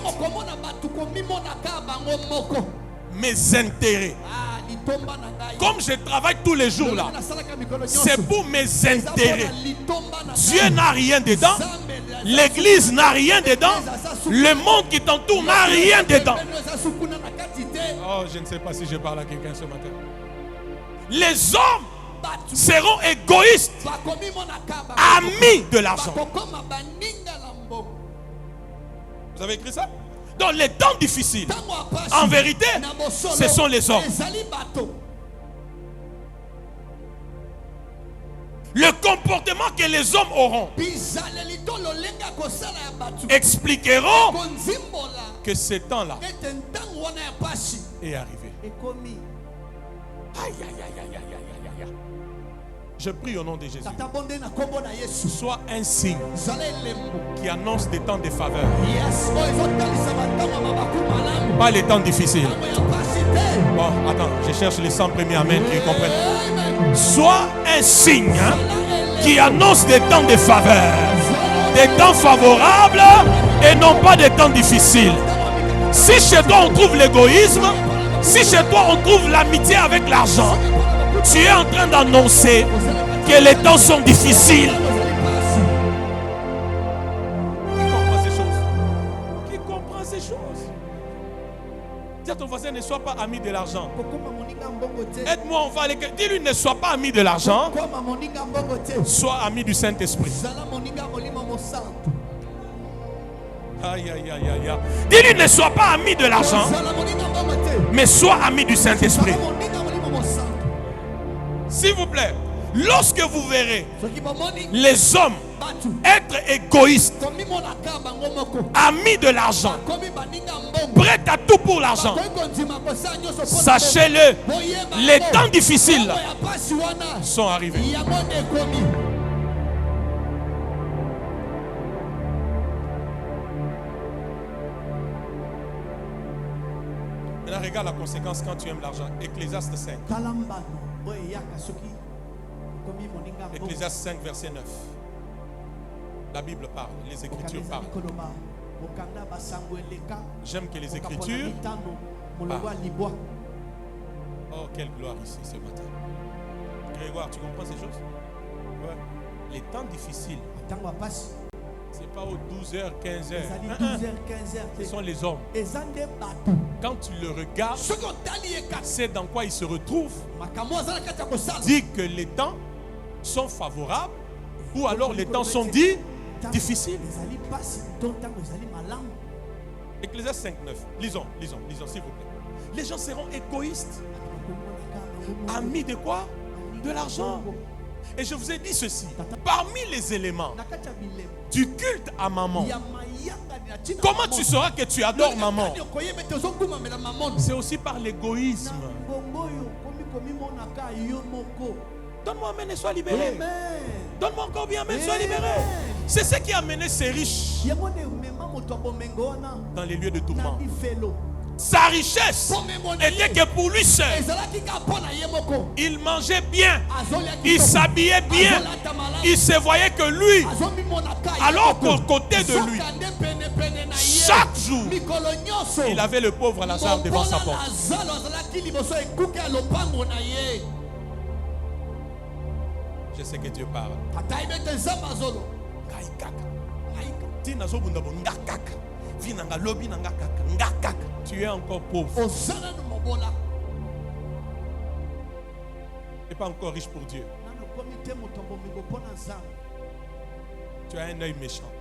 mes intérêts, comme je travaille tous les jours là, c'est pour mes intérêts. Dieu n'a rien dedans, l'église n'a rien dedans, le monde qui t'entoure n'a rien dedans. Oh, je ne sais pas si je parle à quelqu'un ce matin. Les hommes seront égoïstes, amis de l'argent. Vous avez écrit ça? Dans les temps difficiles, en vérité, ce sont les hommes. Le comportement que les hommes auront expliqueront que ce temps-là est arrivé. Aïe, aïe, aïe, aïe, aïe, aïe, aïe. Je prie au nom de Jésus. Sois un signe qui annonce des temps de faveur. Pas les temps difficiles. Bon, attends, je cherche les 100 premiers amen qui comprennent. Sois un signe qui annonce des temps de faveur. Des temps favorables et non pas des temps difficiles. Si chez toi on trouve l'égoïsme, si chez toi on trouve l'amitié avec l'argent, tu es en train d'annoncer que les temps sont difficiles. Qui comprend ces choses? Qui comprend ces choses? Dis à ton voisin, ne sois pas ami de l'argent. Aide-moi, on va aller. Dis-lui, ne sois pas ami de l'argent. Sois ami du Saint-Esprit. Aïe, aïe, aïe, aïe, aïe. Dis-lui, ne sois pas ami de l'argent, mais sois ami du Saint-Esprit. S'il vous plaît, lorsque vous verrez les hommes être égoïstes, amis de l'argent, prêts à tout pour l'argent, sachez-le, les temps difficiles sont arrivés. Maintenant, regarde la conséquence quand tu aimes l'argent. Ecclésiaste 5. Ecclésiaste 5, verset 9. La Bible parle, les Écritures parlent. J'aime que les Écritures parlent. Oh, quelle gloire ici ce matin. Grégoire, tu comprends ces choses? Ouais. Les temps difficiles, c'est pas aux 12h, 15h. Ce sont les hommes. Quand tu le regardes, c'est dans quoi ils se retrouvent. Dis que les temps sont favorables ou alors les temps sont dits difficiles. Ecclésiaste 5, 9. Lisons, s'il vous plaît. Les gens seront égoïstes. Amis de quoi? De l'argent. Et je vous ai dit ceci. Parmi les éléments du culte à maman, comment tu sauras que tu adores maman? C'est aussi par l'égoïsme. Donne-moi amen et sois libéré. Donne-moi encore bien amen et sois libéré. C'est ce qui a amené ces riches dans les lieux de tourment. Sa richesse était que pour lui seul. Il mangeait bien, il s'habillait bien, il se voyait que lui, alors qu'au côté de lui, chaque jour, il avait le pauvre Lazare devant sa porte. Je sais que Dieu parle. Tu es encore pauvre. Tu n'es pas encore riche pour Dieu. Tu as un œil méchant.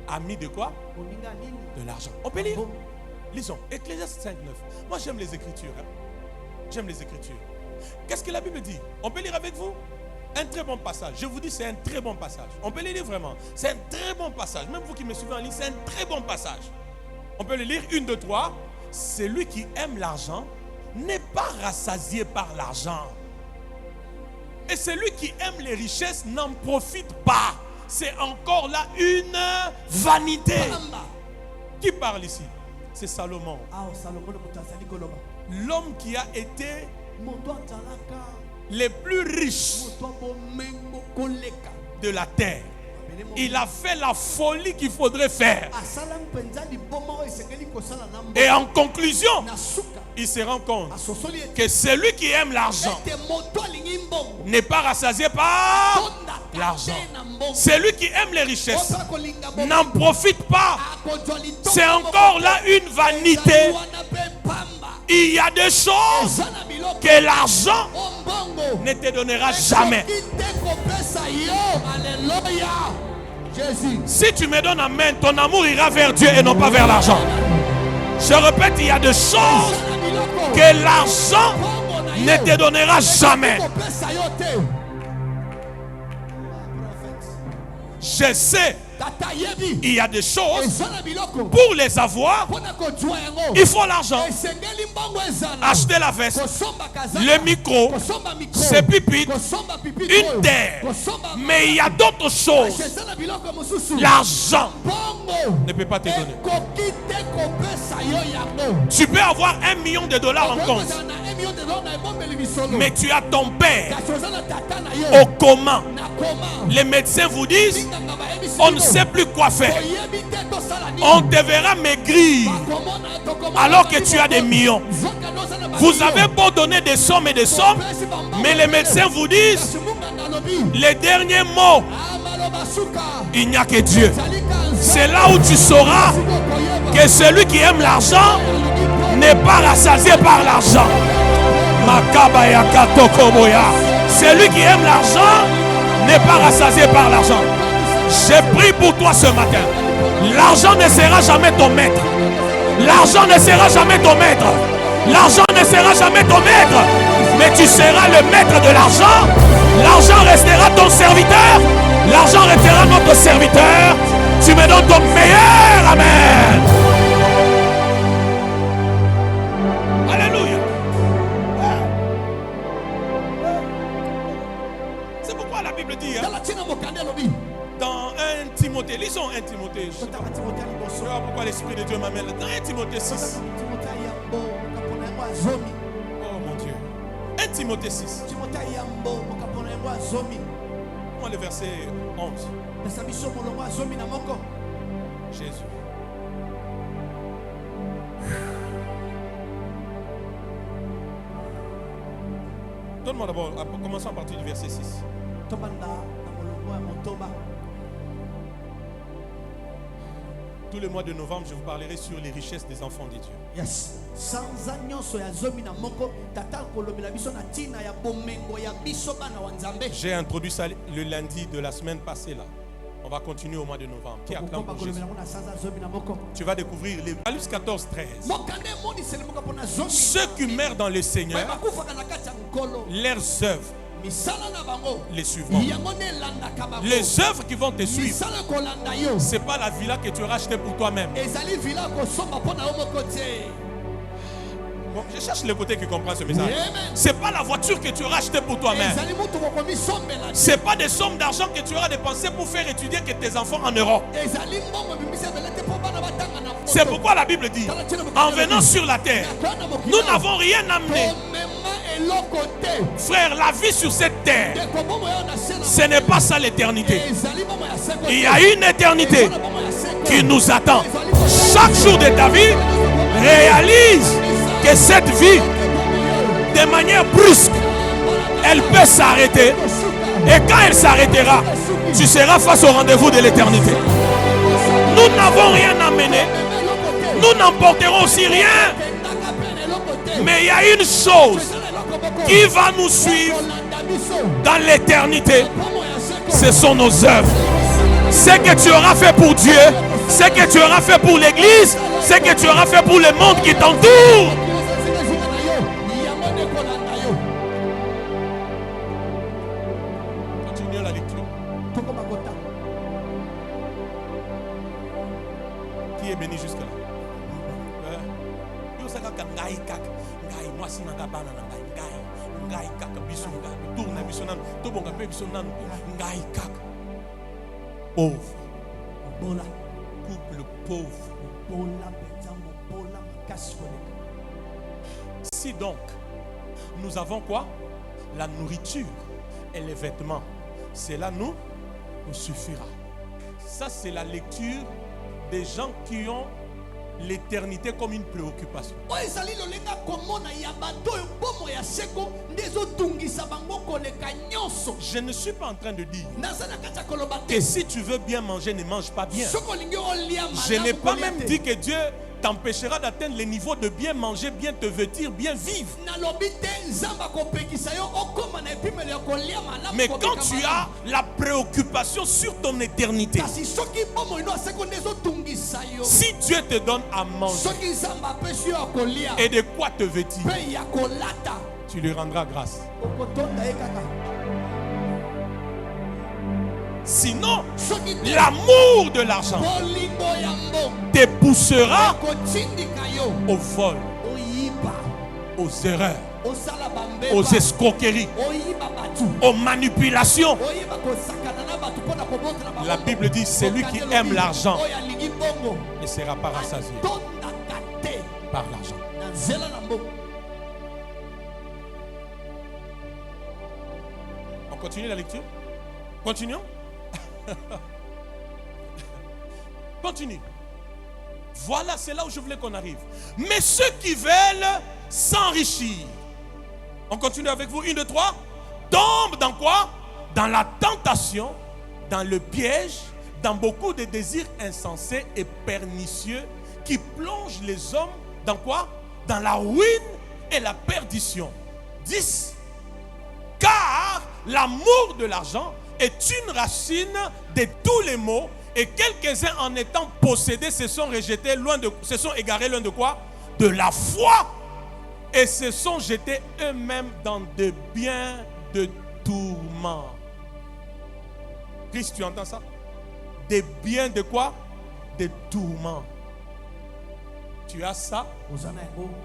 Ami de quoi? De l'argent. On peut lire? Lisons. Ecclésiaste 5:9. Moi j'aime les Écritures. Hein? J'aime les Écritures. Qu'est-ce que la Bible dit? On peut lire avec vous? Un très bon passage. Je vous dis, c'est un très bon passage. On peut le lire vraiment. C'est un très bon passage. Même vous qui me suivez en ligne, c'est un très bon passage. On peut le lire. 1, 2, 3. Celui qui aime l'argent n'est pas rassasié par l'argent. Et celui qui aime les richesses n'en profite pas. C'est encore là une vanité. Qui parle ici? C'est Salomon. L'homme qui a été les plus riches de la terre. Il a fait la folie qu'il faudrait faire. Et en conclusion, il se rend compte que celui qui aime l'argent n'est pas rassasié par l'argent. Celui qui aime les richesses n'en profite pas. C'est encore là une vanité. Il y a des choses que l'argent ne te donnera jamais. Si tu me donnes amen, ton amour ira vers Dieu et non pas vers l'argent. Je répète, il y a des choses que l'argent ne te donnera jamais. Je sais, il y a des choses, pour les avoir, il faut l'argent. Acheter la veste, le micro, ses pupitres, une terre. Mais il y a d'autres choses. L'argent ne peut pas te donner. Tu peux avoir $1 million en compte, mais tu as ton père au coma. Les médecins vous disent, on ne sait plus quoi faire. On te verra maigrir alors que tu as des millions. Vous avez beau donner des sommes et des sommes, mais les médecins vous disent, les derniers mots, il n'y a que Dieu. C'est là où tu sauras que celui qui aime l'argent n'est pas rassasié par l'argent. Celui qui aime l'argent n'est pas rassasié par l'argent. J'ai prié pour toi ce matin. L'argent ne sera jamais ton maître. L'argent ne sera jamais ton maître. L'argent ne sera jamais ton maître. Mais tu seras le maître de l'argent. L'argent restera ton serviteur. L'argent restera notre serviteur. Tu me donnes ton meilleur. Amen. Alléluia. C'est pourquoi la Bible dit, dans 1 Timothée, lisons 1 Timothée. Je sais pas pourquoi l'Esprit de Dieu m'amène là. Dans 1 Timothée 6. Oh mon Dieu. 1 Timothée 6. Moi le verset 11. Jésus. Donne-moi d'abord, commençons à partir du verset 6. Tout le mois de novembre, je vous parlerai sur les richesses des enfants de Dieu. Yes. J'ai introduit ça le lundi de la semaine passée là. On va continuer au mois de novembre. Qui acclame pour Jésus? Tu vas découvrir les Luc 14, 13. Ceux qui meurent dans le Seigneur, leurs œuvres les suivront. Les œuvres qui vont te suivre, ce n'est pas la villa que tu auras achetée pour toi-même. Bon, je cherche le côté qui comprend ce message. Ce n'est pas la voiture que tu auras achetée pour toi-même. Ce n'est pas des sommes d'argent que tu auras dépensées pour faire étudier que tes enfants en Europe. C'est pourquoi la Bible dit, en venant sur la terre, nous n'avons rien amené. Frère, la vie sur cette terre, ce n'est pas ça l'éternité. Il y a une éternité qui nous attend. Chaque jour de ta vie, réalise que cette vie, de manière brusque, elle peut s'arrêter. Et quand elle s'arrêtera, tu seras face au rendez-vous de l'éternité. Nous n'avons rien amené. Nous n'emporterons aussi rien. Mais il y a une chose qui va nous suivre dans l'éternité, ce sont nos œuvres. Ce que tu auras fait pour Dieu, ce que tu auras fait pour l'église, ce que tu auras fait pour le monde qui t'entoure. Continuons la lecture. Qui est béni jusque-là? Pauvre. Couple pauvre. Si donc nous avons quoi? La nourriture et les vêtements, cela nous suffira. Ça, c'est la lecture des gens qui ont l'éternité comme une préoccupation. Je ne suis pas en train de dire que si tu veux bien manger, ne mange pas bien. Je n'ai pas même dit que Dieu t'empêchera d'atteindre les niveaux de bien manger, bien te vêtir, bien vivre. Mais quand tu as la préoccupation sur ton éternité, si Dieu te donne à manger et de quoi te vêtir, tu lui rendras grâce. Sinon, l'amour de l'argent te poussera au vol, aux erreurs, aux escroqueries, aux manipulations. La Bible dit, celui qui aime l'argent ne sera pas rassasié par l'argent. On continue la lecture? Continuons. Continue. Voilà, c'est là où je voulais qu'on arrive. Mais ceux qui veulent s'enrichir, on continue avec vous, 1, 2, 3, tombent dans quoi? Dans la tentation, dans le piège, dans beaucoup de désirs insensés et pernicieux qui plongent les hommes dans quoi? Dans la ruine et la perdition. 10. Car l'amour de l'argent est une racine de tous les maux, et quelques-uns en étant possédés se sont rejetés se sont égarés loin de quoi? De la foi, et se sont jetés eux-mêmes dans de biens de tourments. Christ, tu entends ça? Des biens de quoi? De tourments. Tu as ça,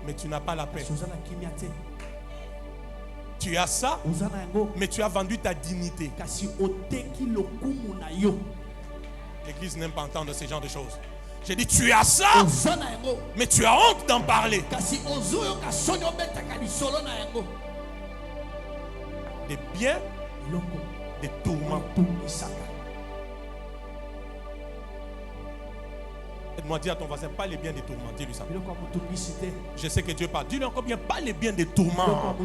mais tu n'as pas la paix. Tu as ça, mais tu as vendu ta dignité. L'église n'aime pas entendre ce genre de choses. J'ai dit, tu as ça, mais tu as honte d'en parler. Des biens, des tourments. Aide-moi à dire à ton voisin, pas les biens des tourments. Dis-lui ça. Je sais que Dieu parle. Dis-lui encore bien, pas les biens des tourments.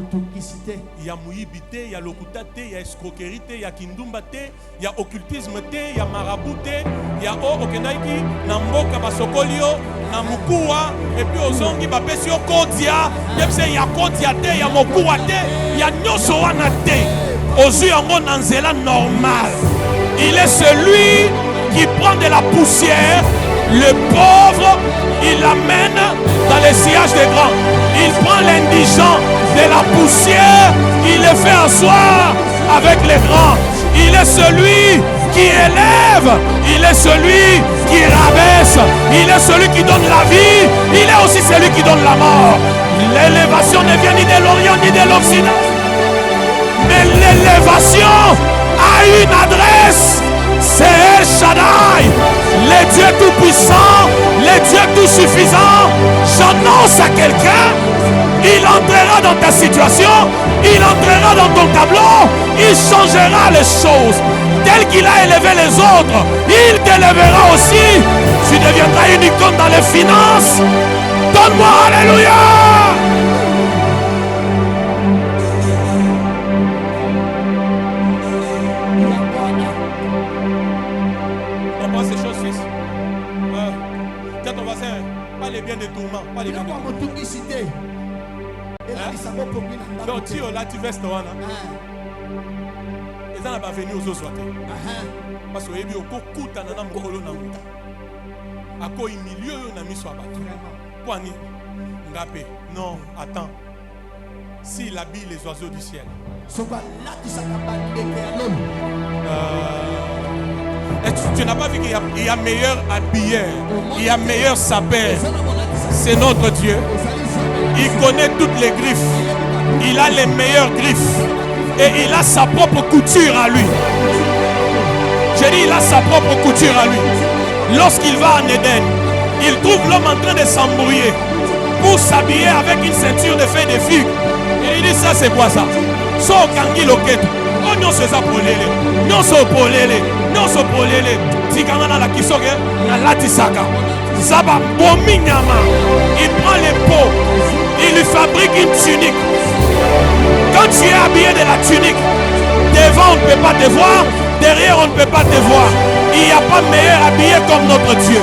Il y a mouillibité, il y a lokutate, il y a escroquerie, il y a kindumbate, il y a occultisme, il y a marabouté, il y a okenaiki, namboka basokolio, namukua, et puis ozongi bapesio kodia, il y a kodia te, il y a mokua te, il y a nyosoana te. Ozu yango nanzela normal. Il est celui qui prend de la poussière. Le pauvre, il l'amène dans les sillages des grands. Il prend l'indigent de la poussière, il le fait asseoir avec les grands. Il est celui qui élève, il est celui qui rabaisse, il est celui qui donne la vie, il est aussi celui qui donne la mort. L'élévation ne vient ni de l'Orient ni de l'Occident, mais l'élévation a une adresse. C'est El Shaddai, le Dieu tout-puissant, le Dieu tout-suffisant. J'annonce à quelqu'un, il entrera dans ta situation, il entrera dans ton tableau, il changera les choses. Tel qu'il a élevé les autres, il t'élèvera aussi. Tu deviendras une icône dans les finances. Donne-moi Alléluia. Les biens de tourment, pas les biens de tourment. Donc tu là tu vestes Et ça n'a pas venu aux autres. Parce que il y a beaucoup de non, attends. S'il habille les oiseaux du ciel. Tu n'as pas vu qu'il y a meilleur habilleur, il y a meilleur sapeur. C'est notre Dieu. Il connaît toutes les griffes. Il a les meilleures griffes. Et il a sa propre couture à lui. J'ai dit, il a sa propre couture à lui. Lorsqu'il va en Éden, il trouve l'homme en train de s'embrouiller pour s'habiller avec une ceinture de feuilles de figue. Et il dit, ça c'est quoi ça? So kangi loketo. Oh non, c'est ça pour l'élé. Non, c'est pour l'élé. Non, c'est pour l'élé. Tikangana la kisoge, na latisaka. Zaba bominyama. Il prend les peaux. Il lui fabrique une tunique. Quand tu es habillé de la tunique, devant on ne peut pas te voir, derrière on ne peut pas te voir. Il n'y a pas meilleur habillé comme notre Dieu.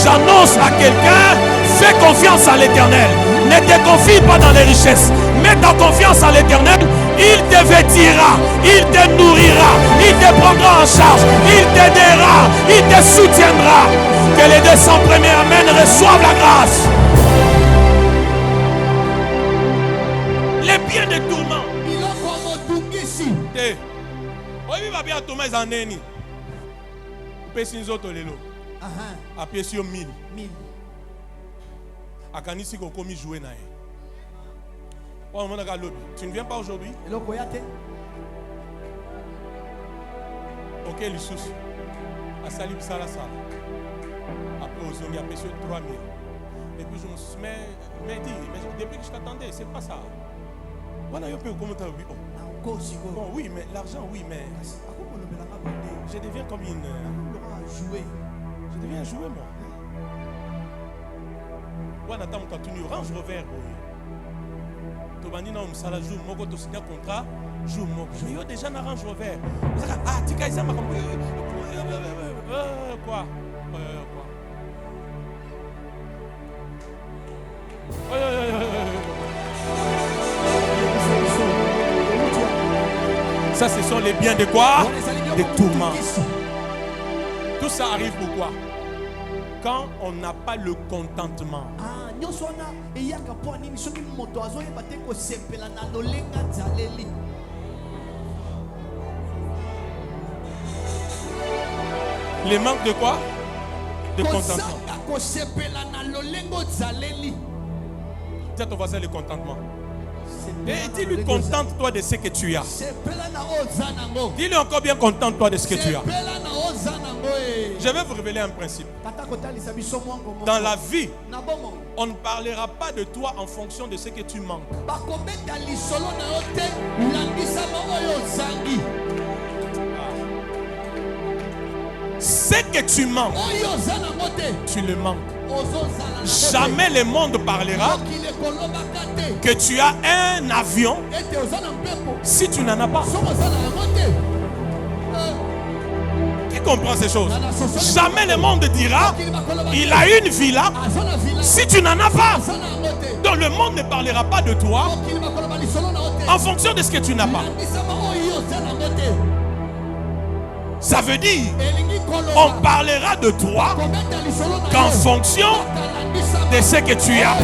J'annonce à quelqu'un, fais confiance à l'Éternel. Ne te confie pas dans les richesses. Mets ta confiance à l'Éternel. Il te vêtira, il te nourrira, il te prendra en charge, il t'aidera, il te soutiendra. Que les 200 premiers amen reçoivent la grâce. Les biens de tourment. Oui, va bien Thomas en eni. Pesinzo lelo. A pied sur 1000. A kanisi ko komi jouer na. Tu ne viens pas aujourd'hui? Ok, les sous. A salib sala sala. Après aux hommes, il y a payé 3000. Et puis je me suis dit, mais depuis que je t'attendais, c'est pas ça. Voilà, un peu comment tu as vu. Bon, oui, mais l'argent, oui, mais je deviens comme une jouet. Je deviens jouet, moi. Voilà, t'as mon tenu orange revers. Tobani na umsala jour moko to signer contrat jour moko. Yo déjà na range revers. Ah, tika isa makambo. Quoi? Ça, ce sont les biens de quoi? Des tourments. Tout ça arrive pourquoi? Quand on n'a pas le contentement. Les manques de quoi? De contentement. Dis à ton voisin le contentement. Et dis-lui, contente-toi de ce que tu as. Dis-lui encore bien, contente-toi de ce que tu as. Je vais vous révéler un principe. Dans la vie, on ne parlera pas de toi en fonction de ce que tu manques. Ce que tu manques, tu le manques. Jamais le monde parlera que tu as un avion si tu n'en as pas. Qui comprend ces choses? Jamais le monde dira il a une villa si tu n'en as pas. Donc le monde ne parlera pas de toi en fonction de ce que tu n'as pas. Ça veut dire on parlera de toi qu'en fonction de ce que tu as.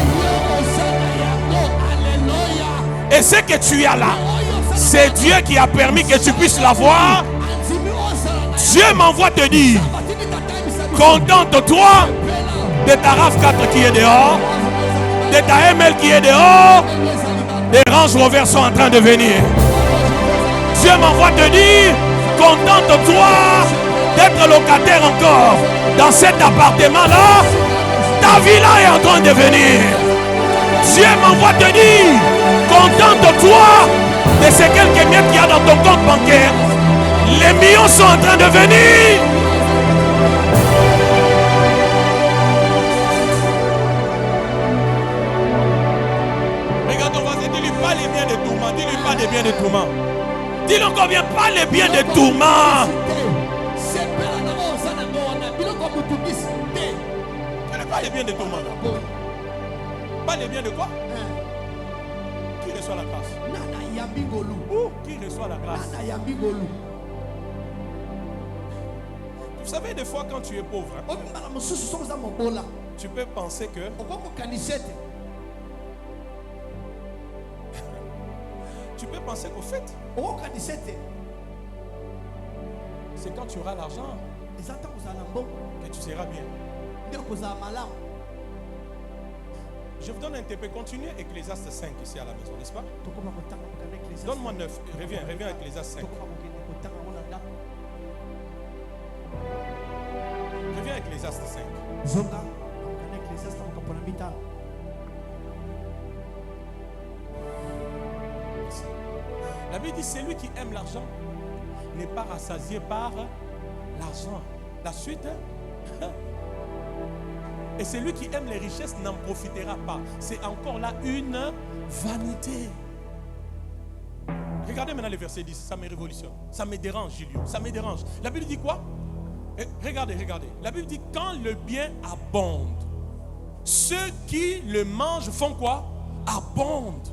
Et ce que tu as là, c'est Dieu qui a permis que tu puisses l'avoir. Dieu m'envoie te dire, contente-toi de ta RAV4 qui est dehors, de ta ML qui est dehors. Les Range Rover sont en train de venir. Dieu m'envoie te dire, contente-toi d'être locataire encore dans cet appartement-là. Ta villa est en train de venir. Dieu m'envoie te dire, contente-toi de ces quelques miettes qu'il y a dans ton compte bancaire. Les millions sont en train de venir. Regarde ton voisin, dis-lui pas les biens de tourment. Dis-lui pas les biens de tourment. Dis-lui encore bien, pas les biens de tourment. Pas les biens de tourment. Pas les biens de quoi? Qui reçoit la grâce? Qui reçoit la grâce? Vous savez, des fois, quand tu es pauvre, hein, tu peux penser que tu peux penser qu'au fait, c'est quand tu auras l'argent que tu seras bien. Je vous donne un TP. Continuez Ecclésiaste 5 ici à la maison, n'est-ce pas? Donne-moi 9. Reviens à Ecclésiaste 5. Reviens à Ecclésiaste 5. La Bible dit, celui qui aime l'argent n'est pas rassasié par l'argent. La suite, et celui qui aime les richesses n'en profitera pas. C'est encore là une vanité. Regardez maintenant le verset 10, ça me révolutionne. Ça me dérange, Julio, ça me dérange. La Bible dit quoi? Regardez. La Bible dit, quand le bien abonde, ceux qui le mangent font quoi? Abondent.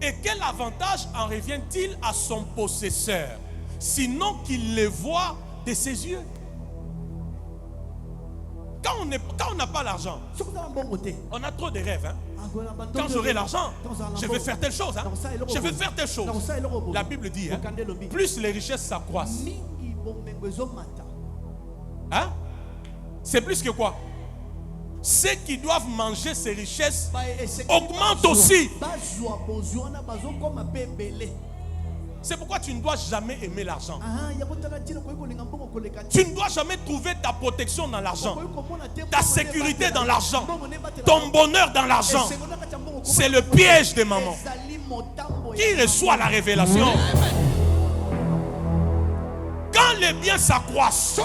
Et quel avantage en revient-il à son possesseur, sinon qu'il le voit de ses yeux? Quand on n'a pas l'argent, on a trop de rêves. Hein? Quand j'aurai l'argent, je vais faire telle chose. Hein? Je vais faire telle chose. La Bible dit, hein, plus les richesses s'accroissent. Hein? C'est plus que quoi? Ceux qui doivent manger ces richesses augmentent aussi. C'est pourquoi tu ne dois jamais aimer l'argent. Tu ne dois jamais trouver ta protection dans l'argent, ta sécurité dans l'argent, ton bonheur dans l'argent. C'est le piège de maman. Qui reçoit la révélation? Quand les biens s'accroissent,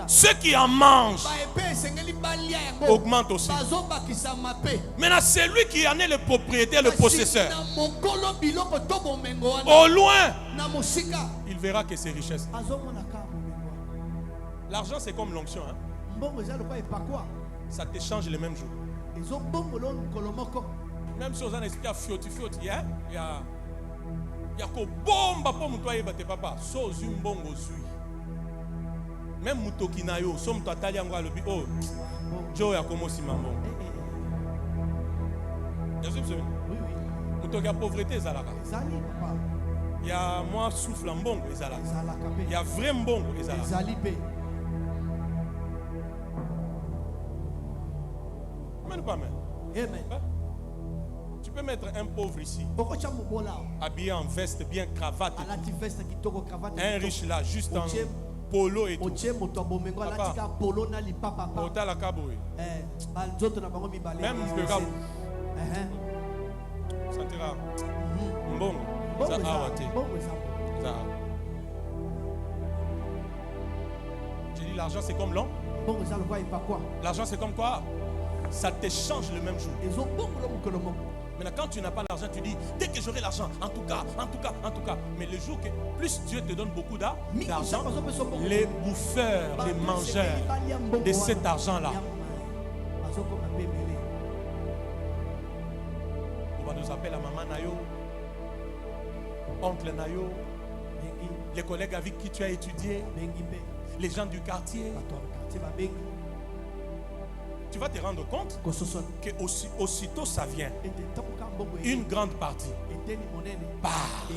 ceux qui en mangent augmentent aussi. Maintenant, c'est lui qui en est le propriétaire, le possesseur. Au loin, il verra que c'est richesse. L'argent, c'est comme l'onction. Hein? Ça te change le même jour. Même si on a un esprit à fioti, il y a que bomba pour moutoyer bate papa. So zumbongo zui. Même mutoki na yo, so mto atali yango alobi oh. Jo ya komo simambo. Oui. Mutoki ya pauvreté ezalaka. Il y a moi souffle en bongo ezalaka. Il y a vrai mbongo ezalaka. Même pas même. Amen. Tu peux mettre un pauvre ici, habillé en veste, bien cravate, un riche là, juste en polo et tout. Même le gars, ça te rend bon. Ça a raté. J'ai dit l'argent c'est comme l'homme. L'argent c'est comme quoi? Ça te change le même jour. Maintenant, quand tu n'as pas l'argent, tu dis, dès que j'aurai l'argent, en tout cas. Mais le jour que plus Dieu te donne beaucoup d'argent, les bouffeurs, les mangeurs de cet argent-là, on va nous appeler la maman Nayo, oncle Nayo, les collègues avec qui tu as étudié, les gens du quartier. Tu vas te rendre compte que aussitôt ça vient, une grande partie part.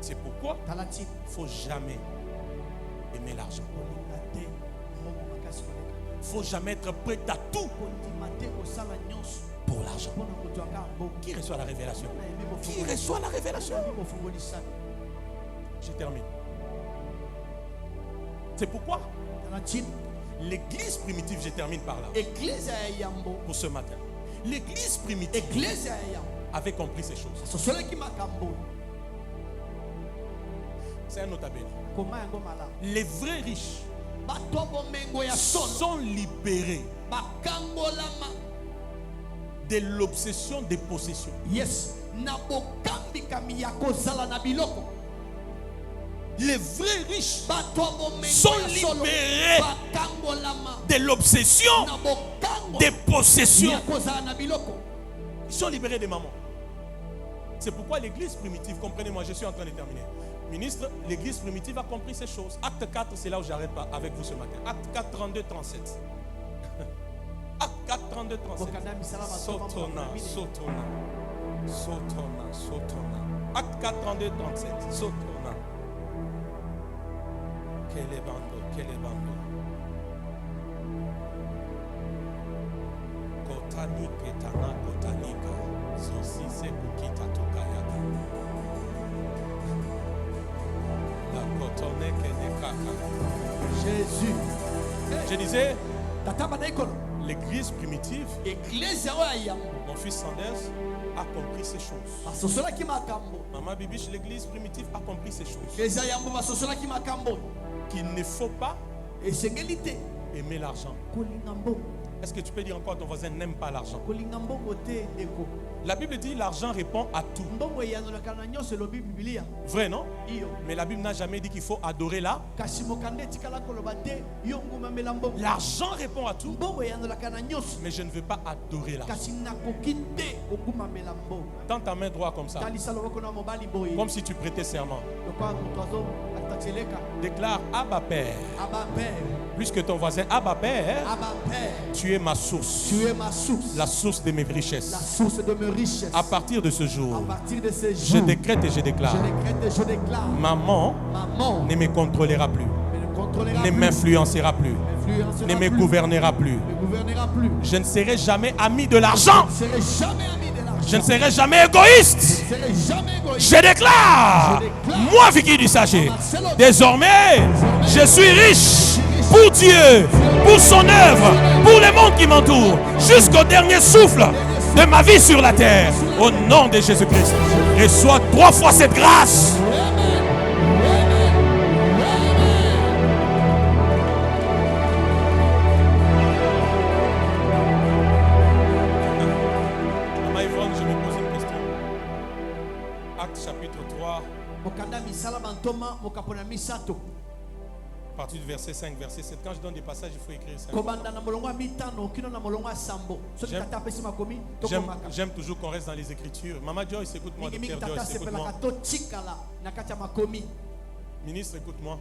C'est pourquoi il ne faut jamais aimer l'argent. Il ne faut jamais être prêt à tout pour l'argent. Qui reçoit la révélation? Qui reçoit la révélation? Je termine. C'est pourquoi l'église primitive, je termine par là. Pour ce matin. L'église primitive avait compris ces choses. C'est un autre appel. Les vrais riches sont libérés de l'obsession des possessions. Yes. Les vrais riches sont libérés de l'obsession des possessions. Ils sont libérés des mamans. C'est pourquoi l'église primitive, comprenez-moi, je suis en train de terminer. Ministre, l'église primitive a compris ces choses. Acte 4, c'est là où j'arrête pas avec vous ce matin. Acte 4, 32, 37. Acte 4, 32, 37. Sotona. Acte 4, 32, 37. Sotona. Quel bando. Kotani ketana kotanika. Zosi se kukita tokayaka. Jésus. Je disais, l'église primitive, mon fils Sanders a compris ces choses. Maman Bibiche, l'église primitive a compris ces choses. Qu'il ne faut pas aimer l'argent. Est-ce que tu peux dire encore à ton voisin, n'aime pas l'argent? La Bible dit l'argent répond à tout. Vrai, non? Mais la Bible n'a jamais dit qu'il faut adorer là. L'argent répond à tout. Mais je ne veux pas adorer là. Tends ta main droite comme ça. Comme si tu prêtais serment. Déclare Abba Père. Plus que ton voisin, Abba Père. Tu es ma source. Tu es ma source. La source de mes richesses. La source de mes richesses. À partir de ce jour, je décrète et je déclare. Maman ne me contrôlera plus. Ne m'influencera plus. Ne me gouvernera plus. Je ne serai jamais ami de l'argent. Je ne serai jamais égoïste. Je déclare, moi Vicky du Sachet, désormais, je suis riche pour Dieu, pour son œuvre, pour le monde qui m'entoure, jusqu'au dernier souffle de ma vie sur la terre. Au nom de Jésus-Christ, reçois 3 fois cette grâce. Chapitre 3, à partir du verset 5, verset 7. Quand je donne des passages, il faut écrire ça. J'aime toujours qu'on reste dans les Écritures. Maman Joyce, écoute-moi. Docteur Joyce, écoute-moi. Ministre, écoute-moi.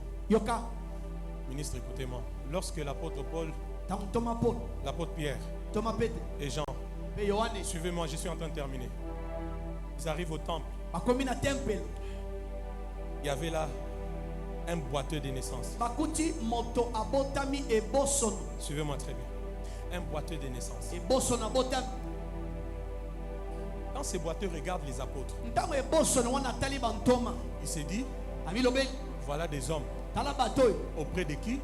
Ministre, écoutez-moi. Lorsque l'apôtre Paul, l'apôtre Pierre et Jean, suivez-moi, je suis en train de terminer. Ils arrivent au temple. Il y avait là un boiteux de naissance. Suivez-moi très bien. Un boiteux de naissance. Quand ces boiteux regardent les apôtres, il s'est dit, voilà des hommes auprès de qui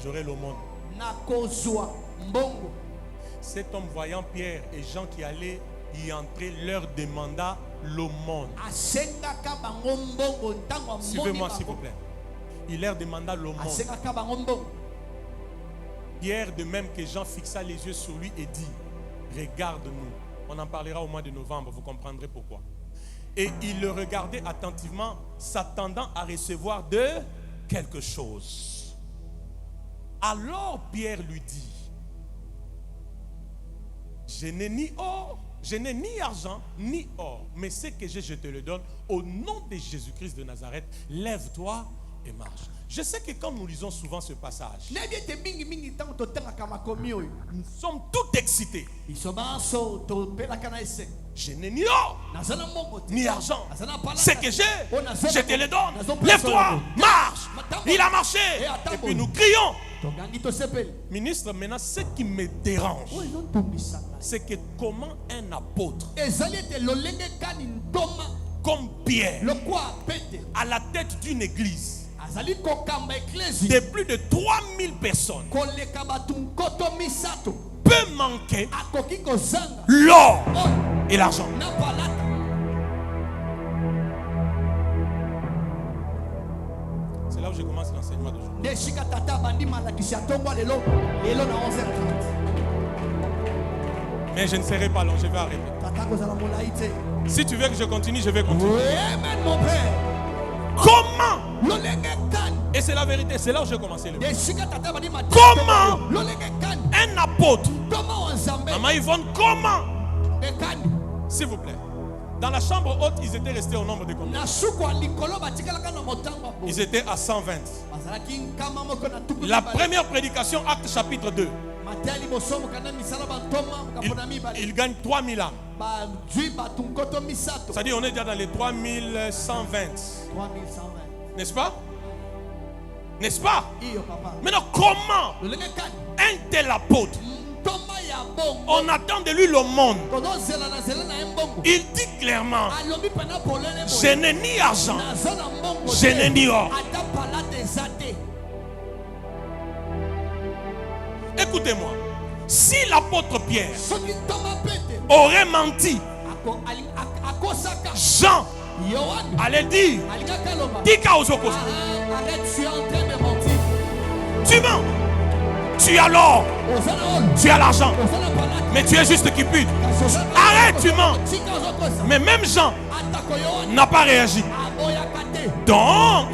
j'aurai l'aumône. Cet homme voyant Pierre et Jean qui allaient y entrer, leur demanda l'aumône. Suivez-moi s'il vous plaît. Il leur demanda l'aumône. Pierre, de même que Jean, fixa les yeux sur lui et dit, regarde-nous. On en parlera au mois de novembre, vous comprendrez pourquoi. Et il le regardait attentivement, s'attendant à recevoir de quelque chose. Alors Pierre lui dit, je n'ai ni or, je n'ai ni argent, ni or, mais ce que j'ai, je te le donne. Au nom de Jésus-Christ de Nazareth, lève-toi et marche. Je sais que quand nous lisons souvent ce passage, nous sommes tout excités. Je n'ai ni or, ni argent. Ce que j'ai, je te le donne. Lève-toi, marche. Il a marché. Et puis nous crions. Ministre, maintenant, ce qui me dérange, c'est que comment un apôtre comme Pierre, à la tête d'une église de plus de 3000 personnes, peut manquer l'or et l'argent. C'est là où je commence l'enseignement d'aujourd'hui. Mais je ne serai pas long, je vais arrêter. Si tu veux que je continue, je vais continuer. Comment? Et c'est la vérité, c'est là où je vais commencer. Comment un apôtre, Maman Yvonne, comment? S'il vous plaît. Dans la chambre haute, ils étaient restés au nombre de combien? Ils étaient à 120. La première prédication, Acte chapitre 2. Il gagne 3000 âmes. C'est-à-dire on est déjà dans les 3120. N'est-ce pas? N'est-ce pas? Maintenant, comment un tel apôtre, on attend de lui le monde, il dit clairement, je n'ai ni argent, je n'ai ni or. Écoutez-moi, si l'apôtre Pierre aurait menti, Jean allait dire, tu mens, tu as l'or, tu as l'argent, mais tu es juste qui pute. Arrête, tu mens. Mais même Jean n'a pas réagi. Donc,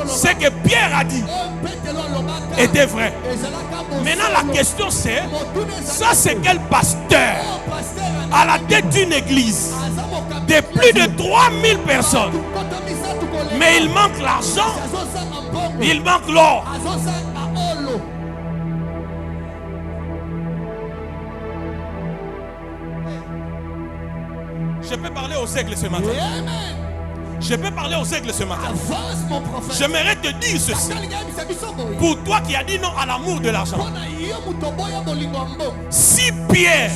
ce que Pierre a dit était vrai. Maintenant, la question c'est, ça c'est quel pasteur à la tête d'une église de plus de 3000 personnes, mais il manque l'argent, il manque l'or. Je peux parler aux aigles ce matin. Je peux parler aux aigles ce matin. J'aimerais te dire ceci. Pour toi qui as dit non à l'amour de l'argent. Si Pierre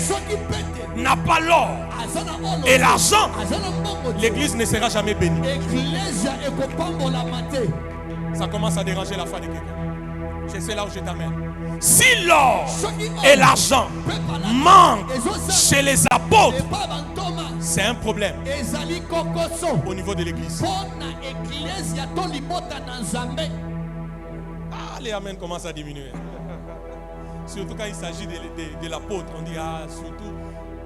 n'a pas l'or et l'argent, l'église ne sera jamais bénie. Ça commence à déranger la foi de quelqu'un. C'est là où je t'amène. Si l'or et l'argent manquent chez les apôtres, c'est un problème au niveau de l'église. Ah, les amens commencent à diminuer. Surtout quand il s'agit de l'apôtre, on dit ah, surtout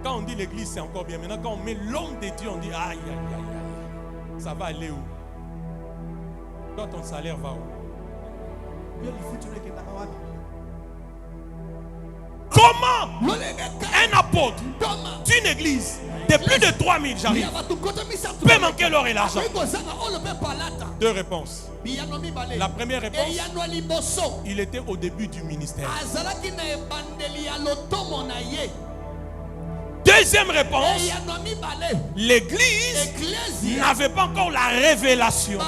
quand on dit l'église, c'est encore bien. Maintenant, quand on met l'homme de Dieu, on dit aïe, aïe, aïe, aïe. Ça va aller où? Toi, ton salaire va où? Comment un apôtre d'une église de plus de 3000, j'arrive, peut manquer l'or et l'argent? Deux réponses. La première réponse, il était au début du ministère. Deuxième réponse, l'église n'avait pas encore la révélation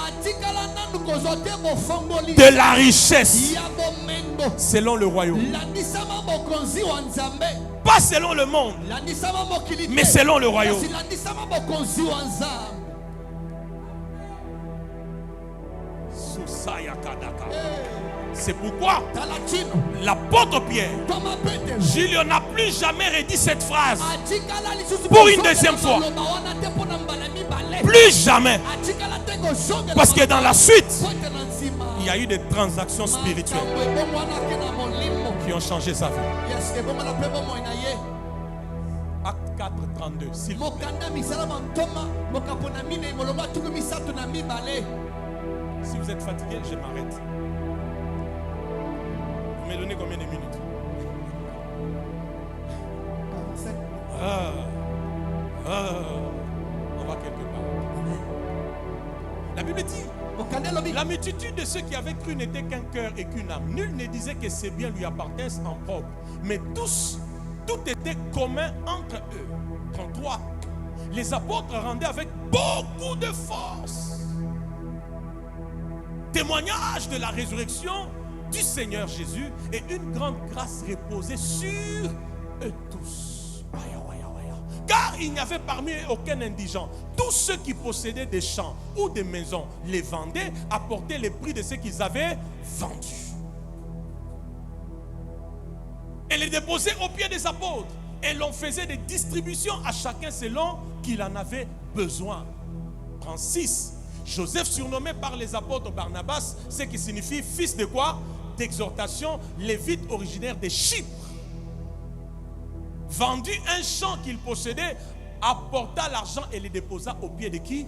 de la richesse selon le royaume. Pas selon le monde, mais selon le royaume. C'est pourquoi l'apôtre Pierre, Julien n'a plus jamais redit cette phrase pour une deuxième fois. Plus jamais. Parce que dans la suite, il y a eu des transactions spirituelles qui ont changé sa vie. Acte 4, 32. S'il vous plaît. Si vous êtes fatigué, je m'arrête. Vous me donnez combien de minutes? On va quelque part. La Bible dit, la multitude de ceux qui avaient cru n'était qu'un cœur et qu'une âme. Nul ne disait que ses biens lui appartenaient en propre. Mais tout était commun entre eux. 33. Les apôtres rendaient avec beaucoup de force témoignage de la résurrection du Seigneur Jésus, et une grande grâce reposait sur eux tous. Car il n'y avait parmi eux aucun indigent. Tous ceux qui possédaient des champs ou des maisons les vendaient, apportaient les prix de ce qu'ils avaient vendus et les déposaient aux pieds des apôtres, et l'on faisait des distributions à chacun selon qu'il en avait besoin. 36. Joseph, surnommé par les apôtres Barnabas, ce qui signifie fils de quoi? D'exhortation, lévite originaire de Chypre, vendit un champ qu'il possédait, apporta l'argent et le déposa aux pieds de qui?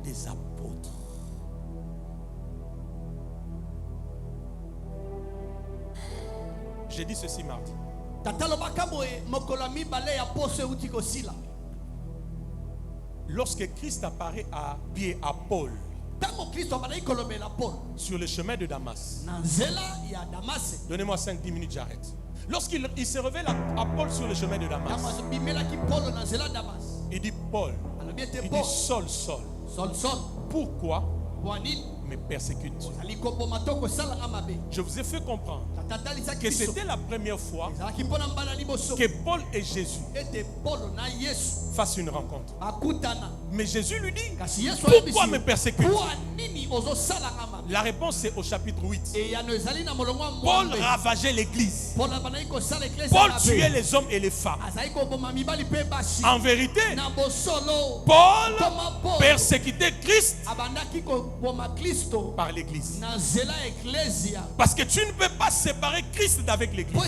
Des apôtres. J'ai dit ceci mardi. Lorsque Christ apparaît à pied à Paul, sur le chemin de Damas, donnez-moi 5-10 minutes, j'arrête. Lorsqu'il se révèle à Paul sur le chemin de Damas, il dit Paul, il dit Saul, pourquoi me persécute? Je vous ai fait comprendre que c'était la première fois que Paul et Jésus fassent une rencontre. Mais Jésus lui dit, pourquoi me persécute? La réponse est au chapitre 8. Paul ravageait l'église. Paul tuait les hommes et les femmes. En vérité, Paul persécutait Christ par l'église. Parce que tu ne peux pas séparer Christ d'avec l'église.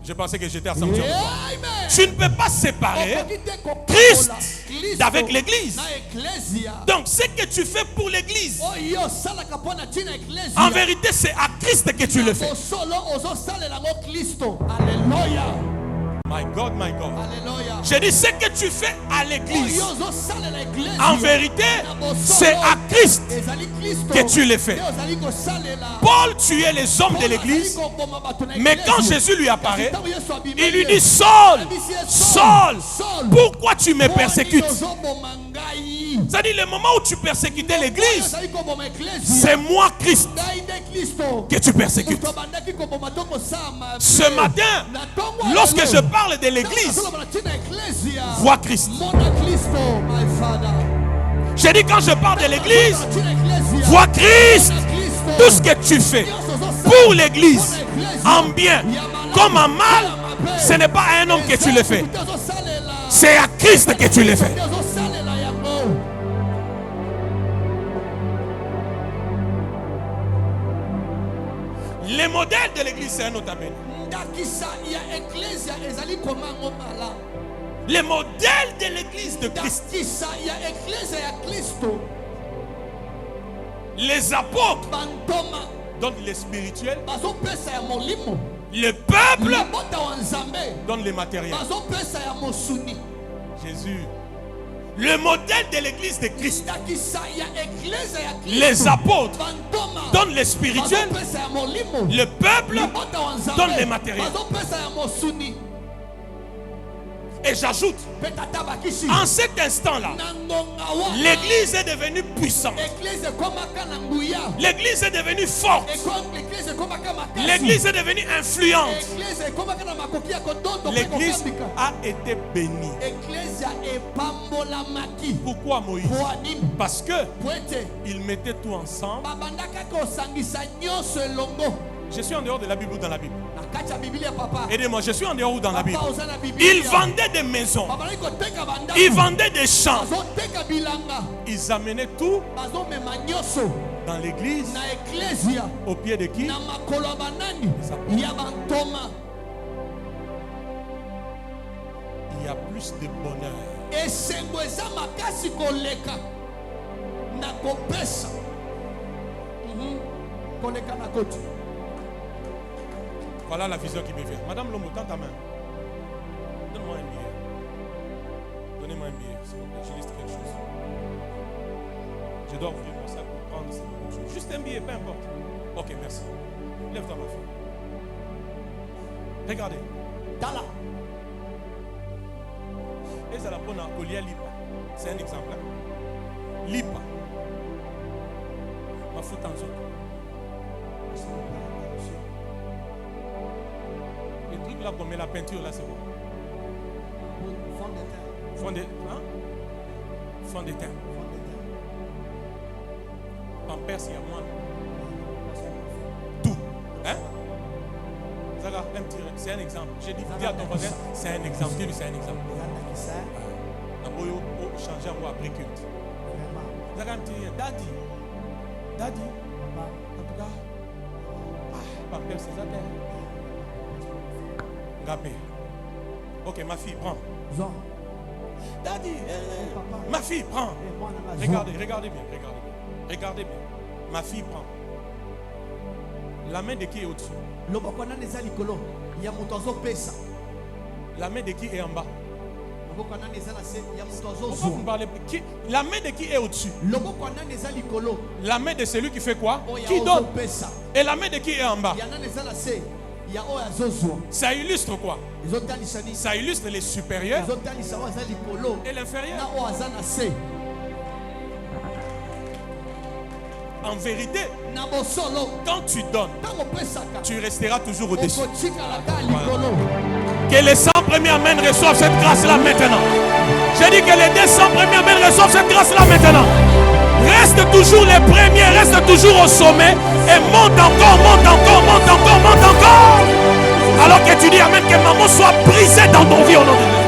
Je pensais que j'étais à Saint-Jean. Tu ne peux pas séparer Christ d'avec l'église. Donc ce que tu fais pour l'église, en vérité c'est à Christ que tu le fais. Alléluia. My God, my God. Alléluia. Je dis ce que tu fais à l'église, en vérité, c'est à Christ que tu le fais. Paul tuait les hommes de l'église, mais quand Jésus lui apparaît, il lui dit Saul, Saul, pourquoi tu me persécutes? C'est-à-dire le moment où tu persécutais l'église, c'est moi Christ que tu persécutes. Ce matin, lorsque je parle de l'église, vois Christ. J'ai dit quand je parle de l'église, vois Christ. Tout ce que tu fais pour l'église, en bien comme en mal, ce n'est pas à un homme que tu le fais, c'est à Christ que tu le fais. Le modèle de l'église, c'est un autre appel. Le modèle de l'église de Christ. Les apôtres donnent le spirituel. Le peuple donne le matériel. Jésus. Le modèle de l'église de Christ. Les apôtres donnent le spirituel. Le peuple donne le matériel. Et j'ajoute, en cet instant-là, l'église est devenue puissante. L'église est devenue forte. L'église est devenue influente. L'église a été bénie. Pourquoi Moïse? Parce que il mettait tout ensemble. Je suis en dehors de la Bible ou dans la Bible? Aidez-moi, je suis en dehors ou dans la Bible? Ils vendaient des maisons. Ils vendaient des champs. Ils amenaient tout dans l'église. Au pied de qui? Il y a plus de bonheur. Voilà la vision qui me vient. Madame Lomo, tends ta main. Donne-moi un billet. Donnez-moi un billet, s'il vous plaît. Je liste quelque chose. Je dois ouvrir mon sac pour prendre cette chose. Juste un billet, peu importe. Ok, merci. Lève-toi, ma fille. Regardez. Dala. Et ça la bonne à Olia Lipa. C'est un exemple. Hein? Lipa. Ma fout en zone. Le truc là qu'on met la peinture là, c'est bon. Fond de teint. Fond de, hein? Fond de teint. En Perse, il y a moins. Tout. Hein? C'est un exemple. J'ai dit, dis à ton voisin, c'est un exemple. Dis-lui, c'est un exemple. Changer en après culte. Daddy. Daddy. En tout cas. Papa, c'est ça. Gapé. Ok, ma fille, prends. Daddy, ma fille, prends. Regardez bien, regardez bien. Regardez bien. Ma fille, prend. La main de qui est au-dessus? La main de qui est en bas? Pourquoi vous ne parlez pas? La main de qui est au-dessus? La main de celui qui fait quoi? Qui donne. Et la main de qui est en bas? Ça illustre quoi? Ça illustre les supérieurs et l'inférieur. En vérité, quand tu donnes, tu resteras toujours au-dessus. Que les 100 premiers amènes reçoivent cette grâce-là maintenant. J'ai dit que les 200 premiers amènes reçoivent cette grâce-là maintenant. Reste toujours les premiers, reste toujours au sommet et monte encore, monte encore, monte encore, monte encore. Alors que tu dis amen, que maman soit brisée dans ton vie au nom de Dieu.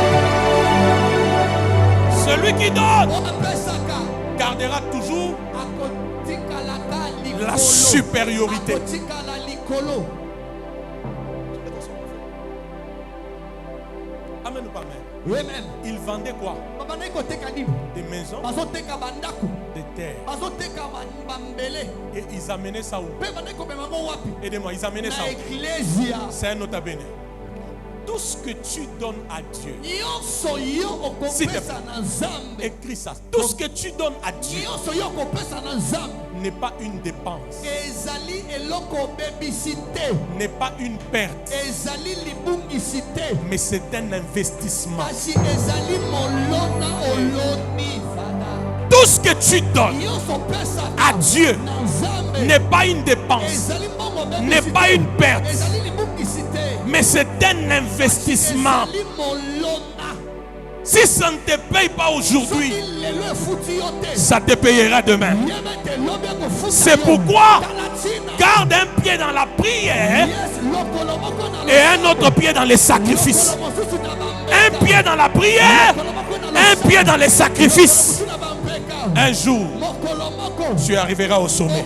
Celui qui donne gardera toujours la supériorité. Amen ou pas amen? Il vendait quoi? Des maisons, des terres. Et ils amenaient ça où? Aidez-moi, ils amenaient ça où? C'est un autre béné. Tout ce que tu donnes à Dieu, s'il te plaît, écris ça. Tout ce que tu donnes à Dieu n'est pas une dépense, n'est pas une perte, mais c'est un investissement. Tout ce que tu donnes à Dieu n'est pas une dépense, n'est pas une perte, mais c'est un investissement. Si ça ne te paye pas aujourd'hui, ça te payera demain. C'est pourquoi garde un pied dans la prière et un autre pied dans les sacrifices. Un pied dans la prière, un pied dans les sacrifices. Un jour, tu arriveras au sommet.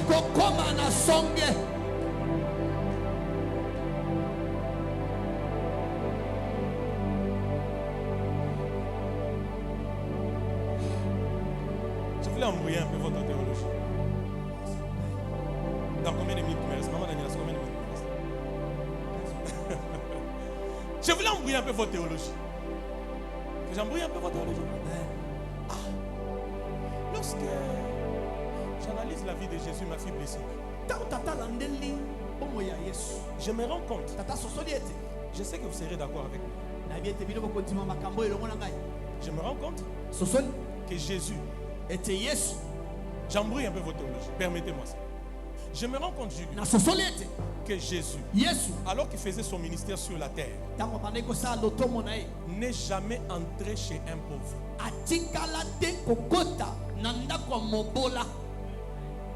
Je voulais embrouiller un peu votre théologie. Dans combien de minutes il me reste? Maman Daniela, combien de minutes il me reste? Je voulais embrouiller un peu votre théologie. Que j'embrouille un peu votre théologie. Lorsque j'analyse la vie de Jésus, ma fille blessée, je me rends compte. Je sais que vous serez d'accord avec moi. Je me rends compte que Jésus, j'embrouille un peu votre théologie, permettez-moi ça. Je me rends compte que Jésus, alors qu'il faisait son ministère sur la terre, n'est jamais entré chez un pauvre.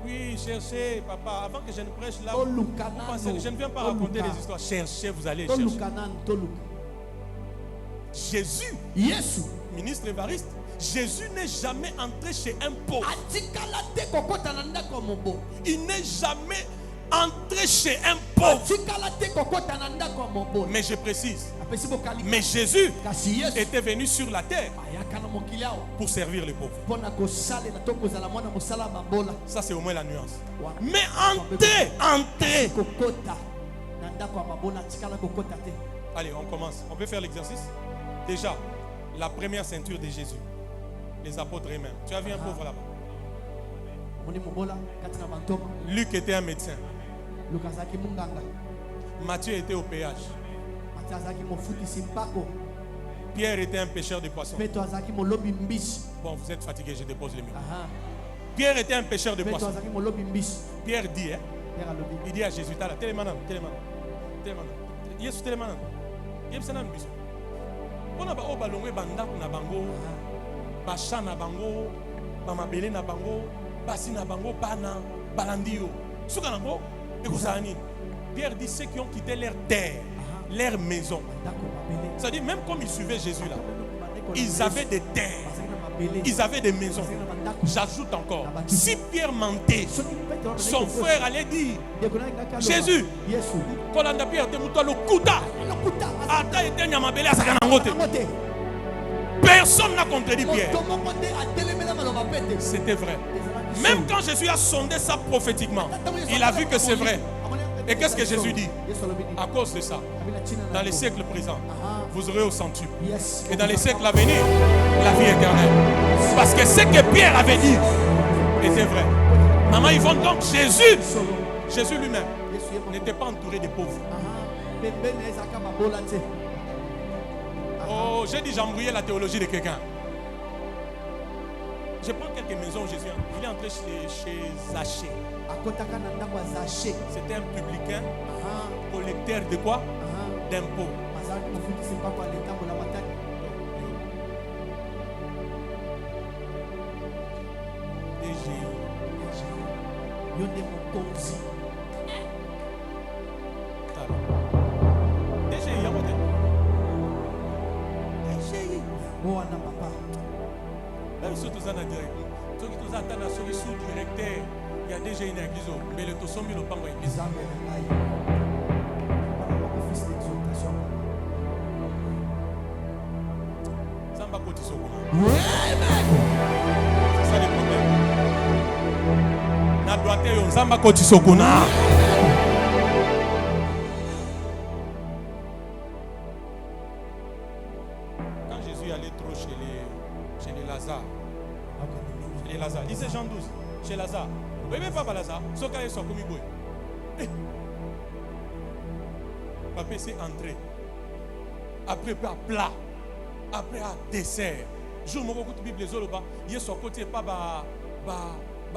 Oui, cherchez, papa, avant que je ne prêche là, vous pensez que je ne viens pas raconter des histoires. Cherchez, vous allez chercher. Jésus, ministre Évariste, Jésus n'est jamais entré chez un pauvre. Il n'est jamais entré chez un pauvre. Mais je précise, mais Jésus était venu sur la terre pour servir les pauvres. Ça c'est au moins la nuance. Mais entrer. Allez, on commence. On peut faire l'exercice. Déjà, la première ceinture de Jésus. Les apôtres eux-mêmes. Tu as vu un pauvre là-bas? Luc était un médecin. Matthieu était au péage. Pierre était un pêcheur de poissons. Bon, vous êtes fatigué, je dépose les micros. Pierre était un pêcheur de poissons. Pierre dit, il dit à Jésus, Pierre dit ceux qui ont quitté leur terre, leur maison. C'est-à-dire même comme ils suivaient Jésus là, ils avaient des terres, ils avaient des maisons. J'ajoute encore, si Pierre mentait, son frère allait dire Jésus, personne n'a contredit Pierre. C'était vrai. Même quand Jésus a sondé ça prophétiquement, il a vu que c'est vrai. Et qu'est-ce que Jésus dit? À cause de ça, dans les siècles présents, vous aurez au centuple. Et dans les siècles à venir, la vie éternelle. Parce que ce que Pierre avait dit était vrai. Maman Yvonne, donc Jésus lui-même n'était pas entouré de pauvres. Oh, j'ai dit, j'ai embrouillé la théologie de quelqu'un. Je prends quelques maisons où Jésus il est entré chez Zachée. C'était un publicain, collecteur de quoi? D'impôts. Même si tu es sous-directeur, il y a déjà une église, mais le toson ne pas moi église. C'est ça le problème. Na droite yo nzamba ko tisokuna. Quand Jésus allait trop chez les Lazare. Chez les Lazare, lisez Jean 12, chez Lazare. Vous voyez pas Lazare, soka est sorti boy. Papa s'est entré. Après à plat. Après à dessert. Jour mon beaucoup de Bible les autres il est sur côté pas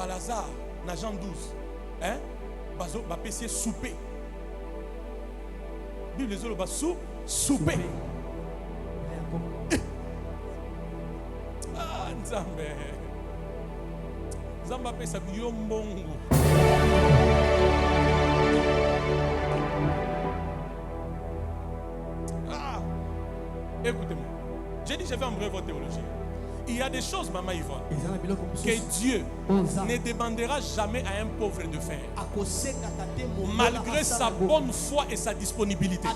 Lazare na Jean 12. Hein? Bazo ba pessier souper. Bible les autres souper. Ah Nzambe. Nzamba pesa yo mbongo. Ah. Écoutez-moi. J'ai dit, je vais embrouiller votre théologie. Il y a des choses, maman Yvonne, que Dieu ne demandera jamais à un pauvre de faire. Malgré sa bonne foi et sa disponibilité.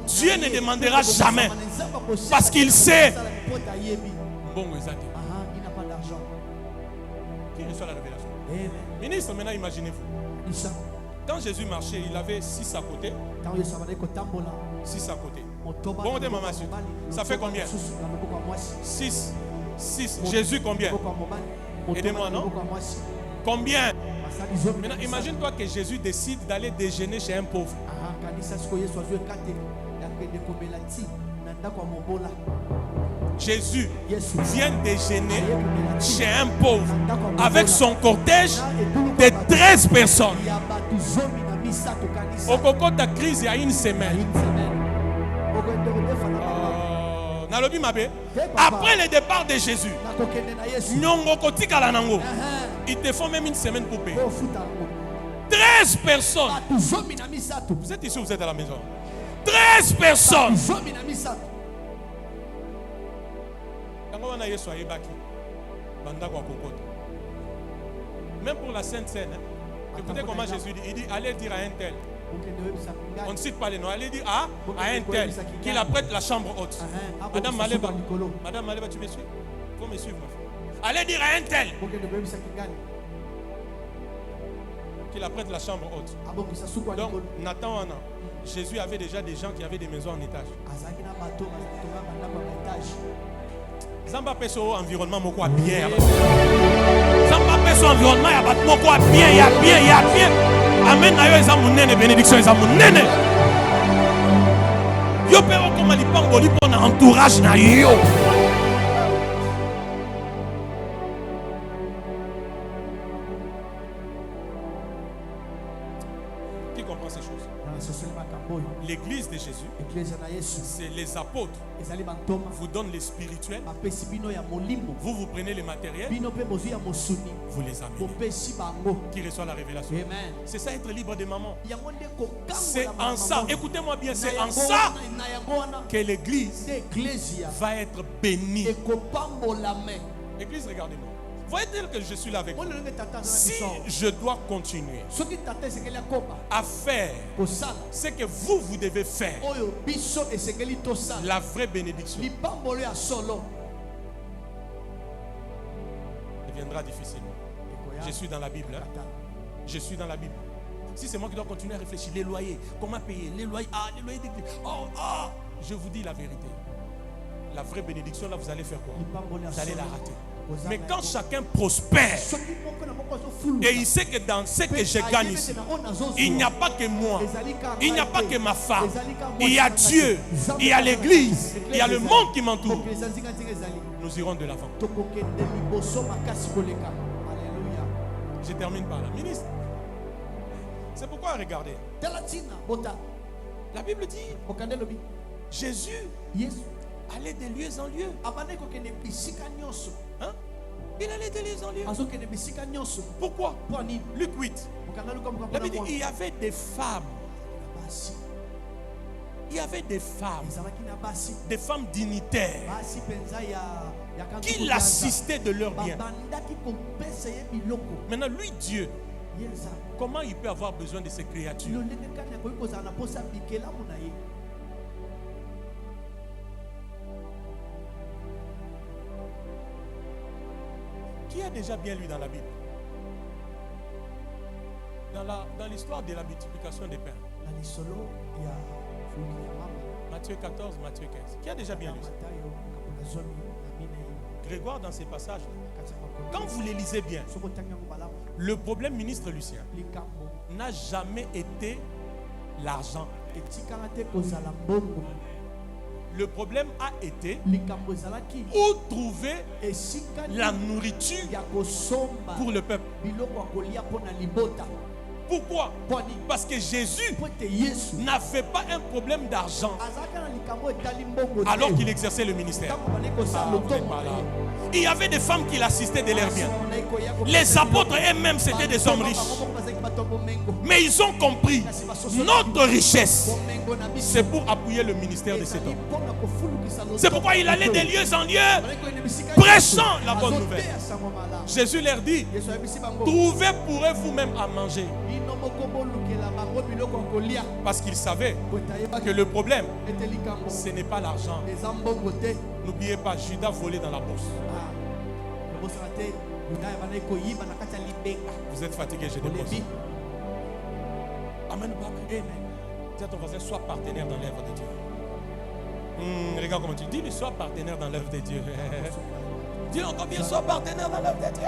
Dieu ne demandera jamais. Parce qu'il sait. Bon, il n'a pas d'argent. Qui reçoit la révélation? Ministre, maintenant imaginez-vous. Quand Jésus marchait, il avait 6 à côté. 6 à côté. Bon, maman, ça fait combien? 6. Jésus, combien? Aidez-moi, non? Combien? Maintenant, imagine-toi que Jésus décide d'aller déjeuner chez un pauvre. Jésus vient déjeuner chez un pauvre avec son cortège de 13 personnes. Au coco de la crise, il y a une semaine. Après le départ de Jésus, ils te font même une semaine pour payer. 13 personnes. Vous êtes ici ou vous êtes à la maison? 13 personnes. Même pour la Sainte Seine, écoutez comment Jésus dit. Il dit, allez dire à un tel. On ne cite pas les noms. Allez dire à un tel qu'il apprête la chambre haute. Madame Maleba, tu me suis? Il faut me suivre. Allez dire à un tel qu'il apprête la chambre haute. Donc, Nathan, Jésus avait déjà des gens qui avaient des maisons en étage. Zamba peso environnement moko bien. Zamba peso environnement ya bat moko bien, ya bien. Amen na yo eza munene bénédiction eza munene. Yo pero comme lipango lipo na entourage na yo. Qui comprend ces choses? L'église de Jésus, c'est les apôtres. Vous donnent les spirituels. Vous prenez les matériels. Vous les amenez. Qui reçoit la révélation. C'est ça être libre de maman. C'est en ça, écoutez-moi bien, c'est en ça que l'église va être bénie. Église, regardez-moi. Voyez-vous que je suis là avec vous? Si je dois continuer à faire ce que vous devez faire, la vraie bénédiction deviendra difficile. Je suis dans la Bible. Je suis dans la Bible. Si c'est moi qui dois continuer à réfléchir, les loyers, comment payer, les loyers, les loyers d'église. Je vous dis la vérité. La vraie bénédiction, là, vous allez faire quoi? Vous allez la rater. Mais quand chacun prospère et il sait que dans ce que je gagne ici, il n'y a pas que moi, il n'y a pas que ma femme, il y a Dieu, il y a l'église, il y a le monde qui m'entoure. Nous irons de l'avant. Je termine par là. Ministre, c'est pourquoi regardez. La Bible dit Jésus allait de lieu en lieu. Hein? Il allait de lieu en lieu. Pourquoi? Luc 8. La Bible dit il y avait des femmes. Il y avait des femmes dignitaires qui l'assistaient de leurs biens. Maintenant, lui, Dieu, comment il peut avoir besoin de ces créatures? Qui a déjà bien lu dans la Bible? Dans l'histoire de la multiplication des pains. Matthieu 14, Matthieu 15. Qui a déjà bien lu ça? Grégoire, dans ces passages, quand vous les lisez bien, le problème, ministre Lucien, n'a jamais été l'argent. Le problème a été où trouver la nourriture pour le peuple. Pourquoi? Parce que Jésus n'avait pas un problème d'argent alors qu'il exerçait le ministère. Il y avait des femmes qui l'assistaient de leurs biens. Les apôtres eux-mêmes, c'était des hommes riches. Mais ils ont compris, notre richesse, c'est pour appuyer le ministère de cet homme. C'est pourquoi il allait de lieu en lieu, prêchant la bonne nouvelle. Jésus leur dit, trouvez pour eux vous-même à manger. Parce qu'il savait que le problème, ce n'est pas l'argent. N'oubliez pas, Judas volait dans la bourse. Vous êtes fatigué, je dépose. Amen. Dis à ton voisin, sois partenaire dans l'œuvre de Dieu. Regarde comment tu dis, sois partenaire dans l'œuvre de Dieu. Dis encore bien, sois partenaire dans l'œuvre de Dieu.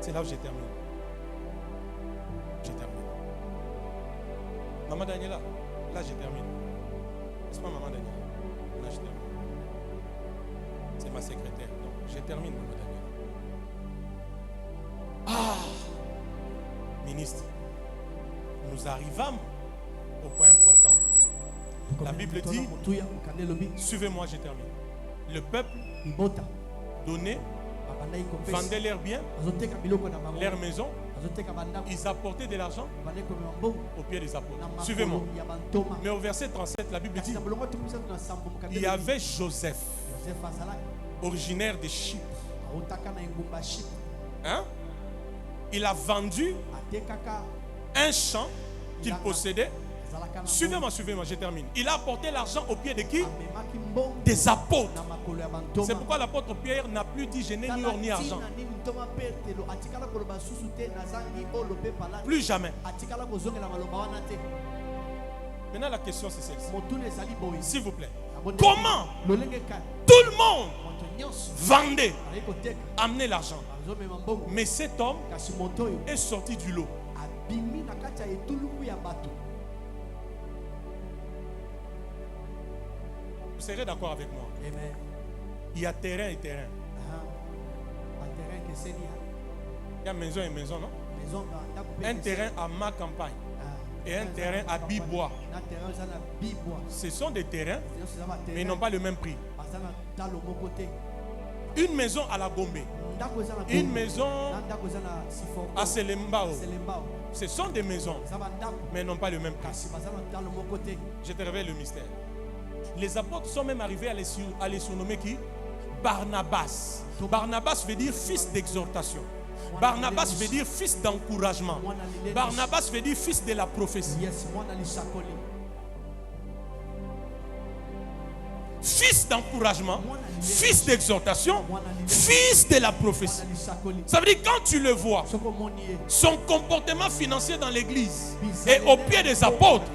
C'est là où j'ai terminé. Maman Daniela, là j'ai terminé. C'est pas maman Daniela. Là j'ai terminé. C'est ma secrétaire. Donc j'ai terminé, maman Daniela. Ministre, nous arrivons au point important. La Bible dit, suivez-moi, j'ai terminé. Le peuple donnait, vendait leurs biens, leurs maisons. Ils apportaient de l'argent au pied des apôtres. Suivez-moi. Mais au verset 37, la Bible dit, il y avait Joseph, originaire de Chypre. Hein? Il a vendu un champ qu'il possédait. Suivez-moi, je termine. Il a apporté l'argent au pied de qui? Des apôtres. C'est pourquoi l'apôtre Pierre n'a plus dit je n'ai ni or ni argent. Plus jamais. Maintenant la question c'est celle-ci. S'il vous plaît. Comment tout le monde vendait, amenait l'argent, mais cet homme est sorti du lot? Vous serez d'accord avec moi? Amen. Il y a terrain et terrain. Il y a maison et maison, non? Un terrain à ma campagne et un terrain à Bibois. Ce sont des terrains, mais ils n'ont pas le même prix. Une maison à la Gombe, une maison à Selembao. Ce sont des maisons, mais ils n'ont pas le même prix. Je te révèle le mystère. Les apôtres sont même arrivés à les surnommer qui? Barnabas. Barnabas veut dire fils d'exhortation. Barnabas veut dire fils d'encouragement. Barnabas veut dire fils de la prophétie. fils d'encouragement, fils d'exhortation, fils de la prophétie. Ça veut dire quand tu le vois, son comportement financier dans l'église et au pied des apôtres,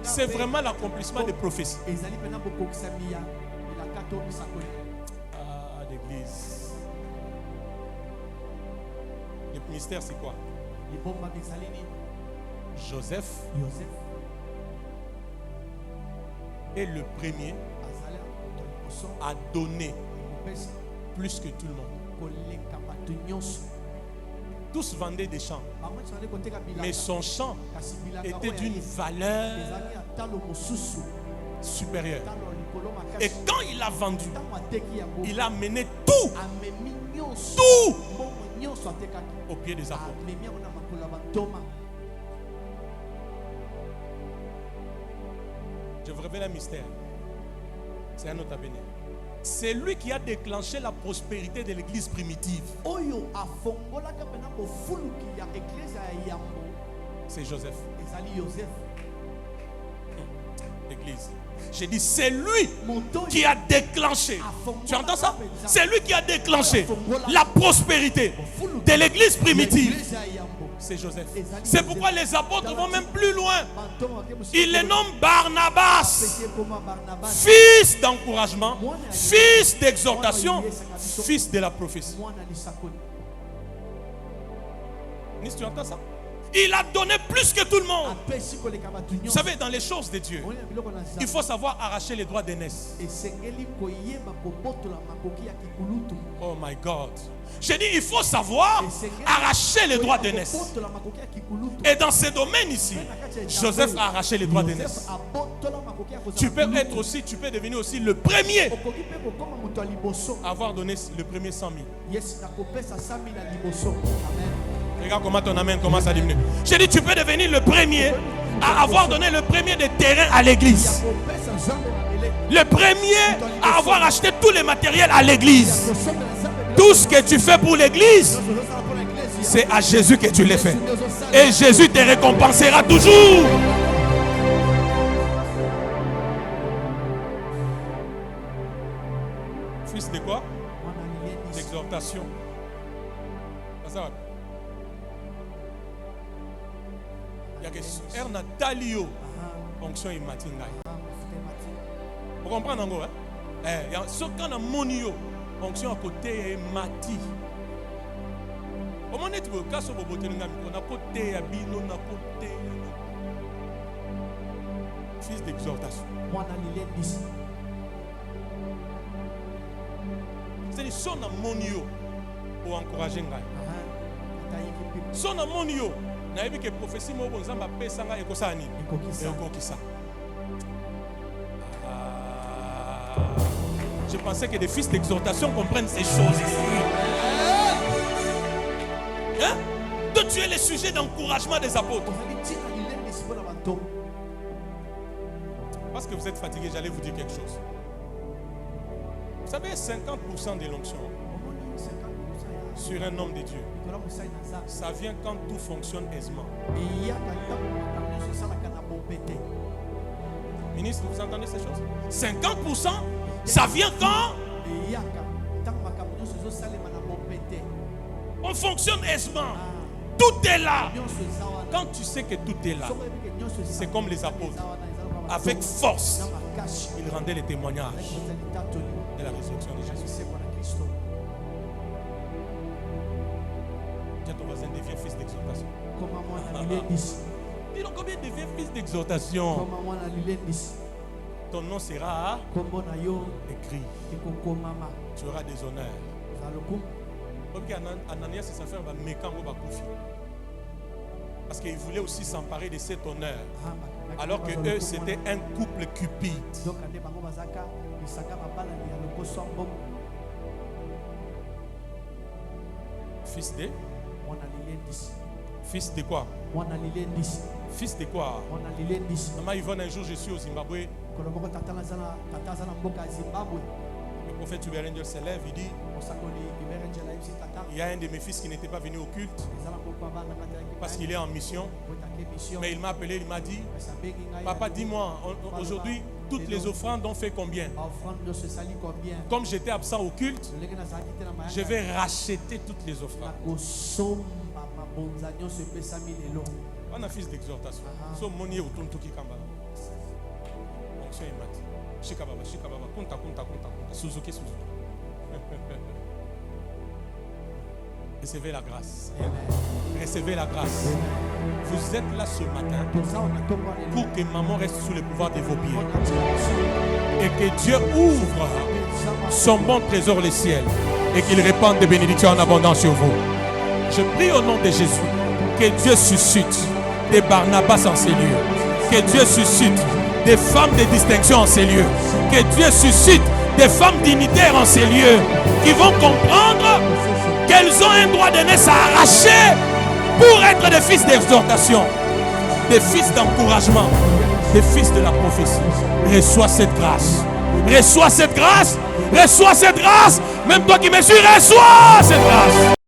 c'est vraiment l'accomplissement des prophéties. Ah, l'église. Le mystère, c'est quoi? Joseph est le premier à donner plus que tout le monde. Tous vendaient des champs, mais son champ était d'une valeur supérieure. Et quand il a vendu, il a mené tout au pied des apôtres. Je vous révèle un mystère. C'est un autre avenir. C'est lui qui a déclenché la prospérité de l'église primitive. C'est Joseph. L'église. J'ai dit, c'est lui qui a déclenché. Tu entends ça? C'est lui qui a déclenché la prospérité de l'église primitive. C'est Joseph. C'est pourquoi les apôtres vont même plus loin. Ils le nomment Barnabas, fils d'encouragement, fils d'exhortation, fils de la prophétie. Est-ce que tu entends ça? Il a donné plus que tout le monde. Vous savez, dans les choses de Dieu, il faut savoir arracher les droits d'aînesse. Oh my God. J'ai dit, il faut savoir arracher les droits d'aînesse. Et dans ces domaines ici, Joseph a arraché les droits d'aînesse. Tu peux être aussi, tu peux devenir aussi le premier à avoir donné le premier 100 000. Regarde comment ton amen commence à diminuer. J'ai dit, tu peux devenir le premier à avoir donné le premier des terrains à l'église. Le premier à avoir acheté tous les matériels à l'église. Tout ce que tu fais pour l'église, c'est à Jésus que tu l'as fait. Et Jésus te récompensera toujours. Fils de quoi? D'exhortation. Ça va. Il y a que Erna Talio, fonction et matinga. Vous comprenez encore? Il y a ce qu'on a monio, fonction à côté et mati. Comment est-ce que vous cassez vos bottes? On a côté à bino, on a côté. Fils d'exhortation. C'est son monio pour encourager. Son monio. Na yebi que prophétie mo bonzamba pesa nga ekosa ni ekokisa. Je pensais que des fils d'exhortation comprennent ces choses ici. Hein? Donc tu es le sujet d'encouragement des apôtres. Parce que vous êtes fatigué, j'allais vous dire quelque chose. Vous savez, 50% de l'onction sur un homme de Dieu, ça vient quand tout fonctionne aisément. Ministre, vous entendez ces choses? 50%, ça vient quand on fonctionne aisément. Tout est là. Quand tu sais que tout est là, c'est comme les apôtres. Avec force, ils rendaient les témoignages de la résurrection de Jésus. Ton voisin devient fils d'exhortation. Dis donc combien devient fils d'exhortation. Ton nom sera écrit. Tu auras des honneurs. Ok, Ananias et sa frère va mécaniquement bakoufi. Parce qu'ils voulaient aussi s'emparer de cet honneur. Alors que eux c'était un couple cupide. Fils de fils de quoi? Fils de quoi? Maman Yvonne, un jour je suis au Zimbabwe. Le prophète Hubert Angel se lève, il dit il y a un de mes fils qui n'était pas venu au culte parce qu'il est en mission. Mais il m'a appelé, il m'a dit papa, dis-moi, aujourd'hui Toutes les offrandes ont fait combien? Comme j'étais absent au culte, je vais racheter toutes les offrandes. On a fils d'exhortation. So moni autour de qui kamba. Onction et mat. Shikababa, shikababa, konta. Suzuki. Recevez la grâce. Recevez la grâce. Vous êtes là ce matin pour que maman reste sous le pouvoir de vos pieds. Et que Dieu ouvre son bon trésor, les ciels. Et qu'il répande des bénédictions en abondance sur vous. Je prie au nom de Jésus. Que Dieu suscite des Barnabas en ces lieux. Que Dieu suscite des femmes de distinction en ces lieux. Que Dieu suscite des femmes dignitaires en ces lieux. Qui vont comprendre qu'elles ont un droit de naissance à arracher pour être des fils d'exhortation, des fils d'encouragement, des fils de la prophétie. Reçois cette grâce. Reçois cette grâce. Reçois cette grâce. Même toi qui me suis, reçois cette grâce.